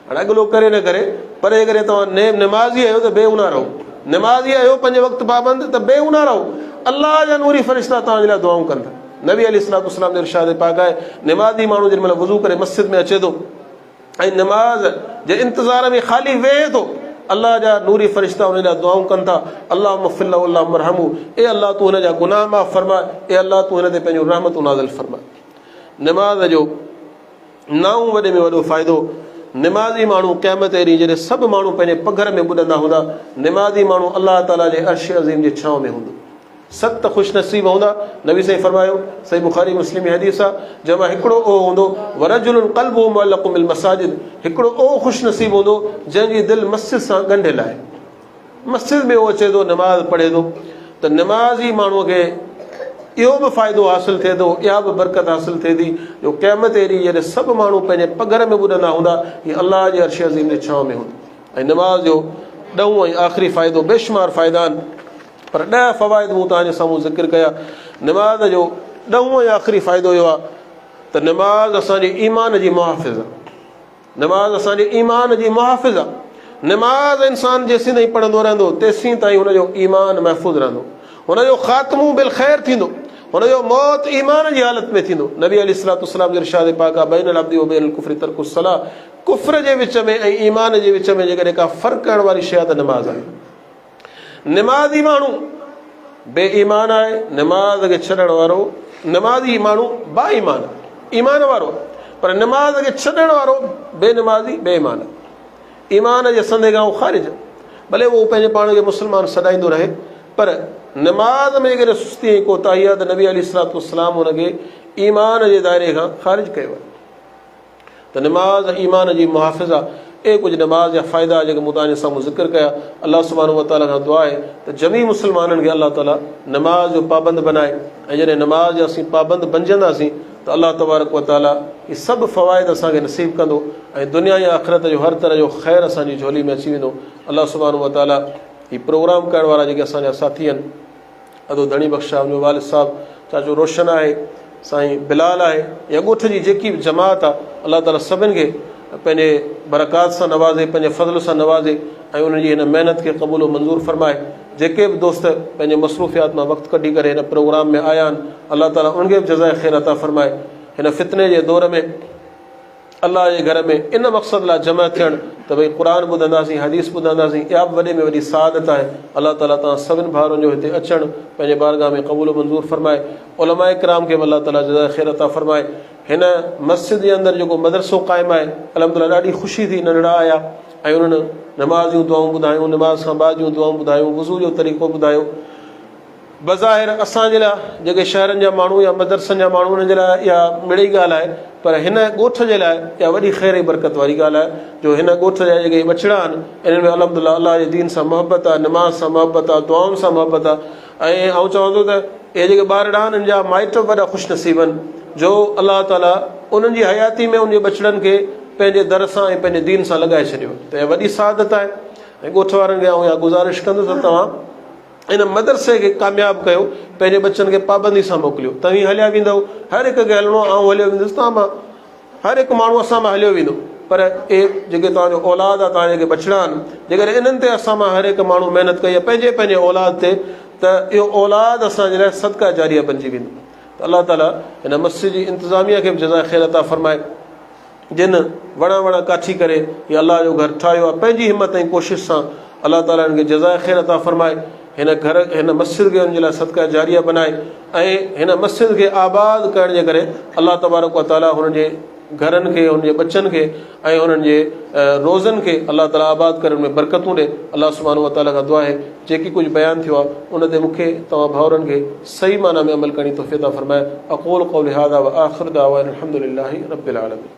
हाणे अॻिलो करे न करे, पर जेकॾहिं तव्हां नमाज़ी आहियो त बेगुनाह रहो, नमाज़ी आहियो 5 वक़्त पाबंद, त बेगुनाह रहो, अलाह जा नूरी फ़रिश्ता तव्हांजे लाइ दुआऊं कंदा। नबी अलैहिस्सलाम जो इरशाद पाक आहे, नमाज़ी माण्हू जेॾीमहिल वुज़ू करे मस्जिद में अचे थो ऐं नमाज़ जे इंतज़ार में ख़ाली वेहे थो, अलाह जा नूरी फ़रिश्ता हुन लाइ दुआऊं कनि था, अल्लाह मग़फ़िर लहू अल्लाहुम्मा अरहमहू, ए अल्लाह तूं हुन जा गुनाह माफ़ फरमाए, ए अल्लाह तूं हुन ते पंहिंजो रहमत नाज़िल फरमाए। नमाज़ जो 9 वॾे में वॾो फ़ाइदो, नमाज़ी माण्हू क़यामत ॾींहुं जॾहिं सभु माण्हू पंहिंजे पघर में ॿुॾंदा हूंदा, नमाज़ी माण्हू अल्लाह ताला जे अर्श अज़ीम जे छांव में हूंदो। 7 ख़ुशि नसीब हूंदा। नबी साईं फरमायो, सही बुख़ारी मुस्लिम हदीस आहे, जंहिंमां हिकिड़ो ओ हूंदो वरजुलुन क़ल्बुहु मुअल्लक़ुन बिल मसाजिद, हिकिड़ो ओ ख़ुशि नसीब हूंदो जंहिंजी दिलि मस्जिद सां ॻंढियल आहे, मस्जिद में उहो अचे थो, नमाज़ पढ़े थो। त नमाज़ी माण्हूअ खे इहो बि फ़ाइदो हासिलु थिए थो, इहा बि बरकत हासिलु थिए थी जो क़यामत ॾींहुं जॾहिं सभु माण्हू पंहिंजे पघर में ॿुॾंदा हूंदा, हीअ अलाह जे अर्श अज़ीम जे छांव में हूंदो। ऐं नमाज़ जो 10हों ऐं आख़िरी फ़ाइदो, बेशुमार फ़ाइदा आहिनि, पर 10 फ़वाइद मूं तव्हांजे साम्हूं ज़िक्र कया। नमाज़ जो 10हों ऐं आख़िरी फ़ाइदो इहो आहे त नमाज़ असांजे ईमान जी मुहाफ़िज़ आहे। नमाज़ असांजे ईमान जी मुहाफ़िज़ आहे। नमाज़ इंसान जेसीं ताईं पढ़ंदो रहंदो, तेसीं ताईं हुनजो ईमान महफ़ूज़ रहंदो, हुनजो ख़ात्मो बिल ख़ैर थींदो, हुनजो मौत ईमान जी हालत में थींदो। नबी अलैहिस्सलाम जो इरशाद पाक आहे, बैनल अब्दी व बैनल कुफ्रि तर्कुस सलाह, कुफ्र जे विच में ऐं ईमान जे विच में जेकॾहिं का फ़र्क़ु करण वारी शइ त नमाज़ आहे। नमाज़ी माण्हू बेईमान आहे, नमाज़ खे छॾण वारो, नमाज़ी माण्हू बाईमान ईमान वारो, पर नमाज़ खे छॾण वारो बेनमाज़ी बेईमान, ईमान जे संदे खां ख़ारिज। भले उहो पंहिंजे पाण खे मुस्लमान सॾाईंदो रहे, पर नमाज़ में जेकॾहिं सुस्ती ऐं कोताही आहे त नबी अलैहिस्सलाम हुनखे ईमान जे दायरे खां ख़ारिज कयो आहे। त नमाज़ ईमान जी मुहाफ़िज़ आहे। ए कुछ नमाज या फ़ाइदा जेके मूं तव्हांजे साम्हूं ज़िक्र कया। अल्लाह सुब्हानहु व तआला खां दुआ आहे त जमी मुस्लमाननि खे अल्लाह ताला नमाज जो पाबंद बनाए, ऐं जॾहिं नमाज जा असीं पाबंद बणिजंदासीं त अल्लाह तबारक व तआला इहे सभु फ़वाइद असांखे नसीब कंदो ऐं दुनिया या आख़िरत जो हर तरह जो ख़ैरु असांजी झोली में अची वेंदो। अल्लाह सुब्हानहु व तआला हीउ प्रोग्राम करण वारा जेके असांजा साथी आहिनि, अदो धणी बख़्शा, मुंहिंजो वालिद साहिबु चाचो रोशन आहे, साईं बिलाल आहे, या ॻोठ जी जेकी बि जमात आहे, अल्लाह ताला सभिनि खे पंहिंजे बरकात सां नवाज़े, पंहिंजे फज़ल सां नवाज़े ऐं उन्हनि जी हिन महिनत खे क़बूल मंज़ूर फ़रमाए। जेके बि दोस्त पंहिंजे मसरूफ़ियात मां वक़्तु कढी करे हिन प्रोग्राम में आया आहिनि, अल्लाह ताला उनखे बि जज़ाए ख़ैर अता फ़रमाए। हिन फितने जे दौर में अल्लाह जे घर में इन मक़सद लाइ जमा थियणु त भई क़ुर ॿुधंदासीं, हदीस ॿुधंदासीं, इहा बि वॾे में वॾी सआदत आहे। अल्लाह ताला तव्हां सभिनि भाउरनि जो हिते अचणु पंहिंजे बारगाह में क़बूल मंज़ूर फ़रमाए। उलमा इकराम खे बि अल्लाह ताला जज़ाए ख़ैर अता फ़रमाए। हिन मस्जिद जे अंदरि जेको मदरसो क़ाइमु आहे, अल्हम्दुलिल्लाह ॾाढी ख़ुशी थी, नंढड़ा आया ऐं उन्हनि नमाज़ जूं दुआऊं ॿुधायूं, नमाज़ खां बाद जूं दुआऊं ॿुधायूं, वुज़ू जो तरीक़ो ॿुधायो। बज़ाहिर असांजे लाइ जेके शहरनि जा माण्हू या मदरसनि जा माण्हू, उन्हनि जे लाइ इहा मिड़ी ॻाल्हि आहे, पर हिन ॻोठ जे लाइ इहा वॾी ख़ैर ऐं बरकत वारी ॻाल्हि आहे जो हिन ॻोठ जा जेके बछड़ा आहिनि, इन्हनि में अल्हम्दुलिल्लाह अल्लाह जे दीन सां मोहबत आहे, नमाज़ सां मोहबत आहे, दुआउनि सां मोहबत आहे। ऐं आउं चवंदो त इहे जेके ॿारड़ा आहिनि, जा माइट वॾा ख़ुशनसीब आहिनि जो अल्लाह ताला उन्हनि जी हयाती में उन जे बछड़नि खे पंहिंजे दर सां ऐं पंहिंजे दीन सां लॻाए छॾियो, त इहा वॾी सआदत आहे। ऐं ॻोठ वारनि खे आउं इहा गुज़ारिश कंदुसि त तव्हां इन मदरसे खे कामयाबु कयो, पंहिंजे बचनि खे पाबंदी सां मोकिलियो। तव्हीं हलिया वेंदव, हर हिक खे हलिणो, आउं हलियो वेंदुसि, तव्हां मां हर हिकु माण्हू असां मां हलियो वेंदो, पर इहे जेके तव्हांजो औलाद आहे, तव्हां जेके बछड़ा आहिनि, जेकॾहिं इन्हनि ते असां मां हर हिकु माण्हू महिनत कई आहे पंहिंजे पंहिंजे औलाद ते, त इहो औलाद असांजे लाइ सदका जारिया बणिजी वेंदो। त अल्लाह ताला हिन मस्जिद जी इंतिज़ामिया खे बि जज़ाए ख़ैर अता फ़रमाए, जिन वण काठी करे हीअ अल्लाह जो घर ठाहियो आहे पंहिंजी हिमत ऐं कोशिशि सां, अल्लाह ताला हिन खे जज़ाए ख़ैर अता फ़रमाए। हिन घर, हिन मस्जिद खे हुन जे लाइ सदका जारिया बनाए ऐं हिन मस्जिद खे आबाद करण जे करे अल्लाह तबारक व तआला हुननि जे घरनि खे, हुन जे बचनि खे ऐं हुननि जे रोज़नि खे अल्लाह ताला आबाद करण में बरकतूं ॾे। अल्लाह सुब्हानहु व तआला खां दुआ आहे जेकी कुझु बयानु थियो आहे उन ते मूंखे तव्हां भाउरनि खे सही माना में अमल करणी तौफ़ीक़ अता फ़रमाए। अक़ूलु क़ौली हाज़ा व आख़िरु दावाना अनिल हम्दुलिल्लाहि रब्बिल आलमीन।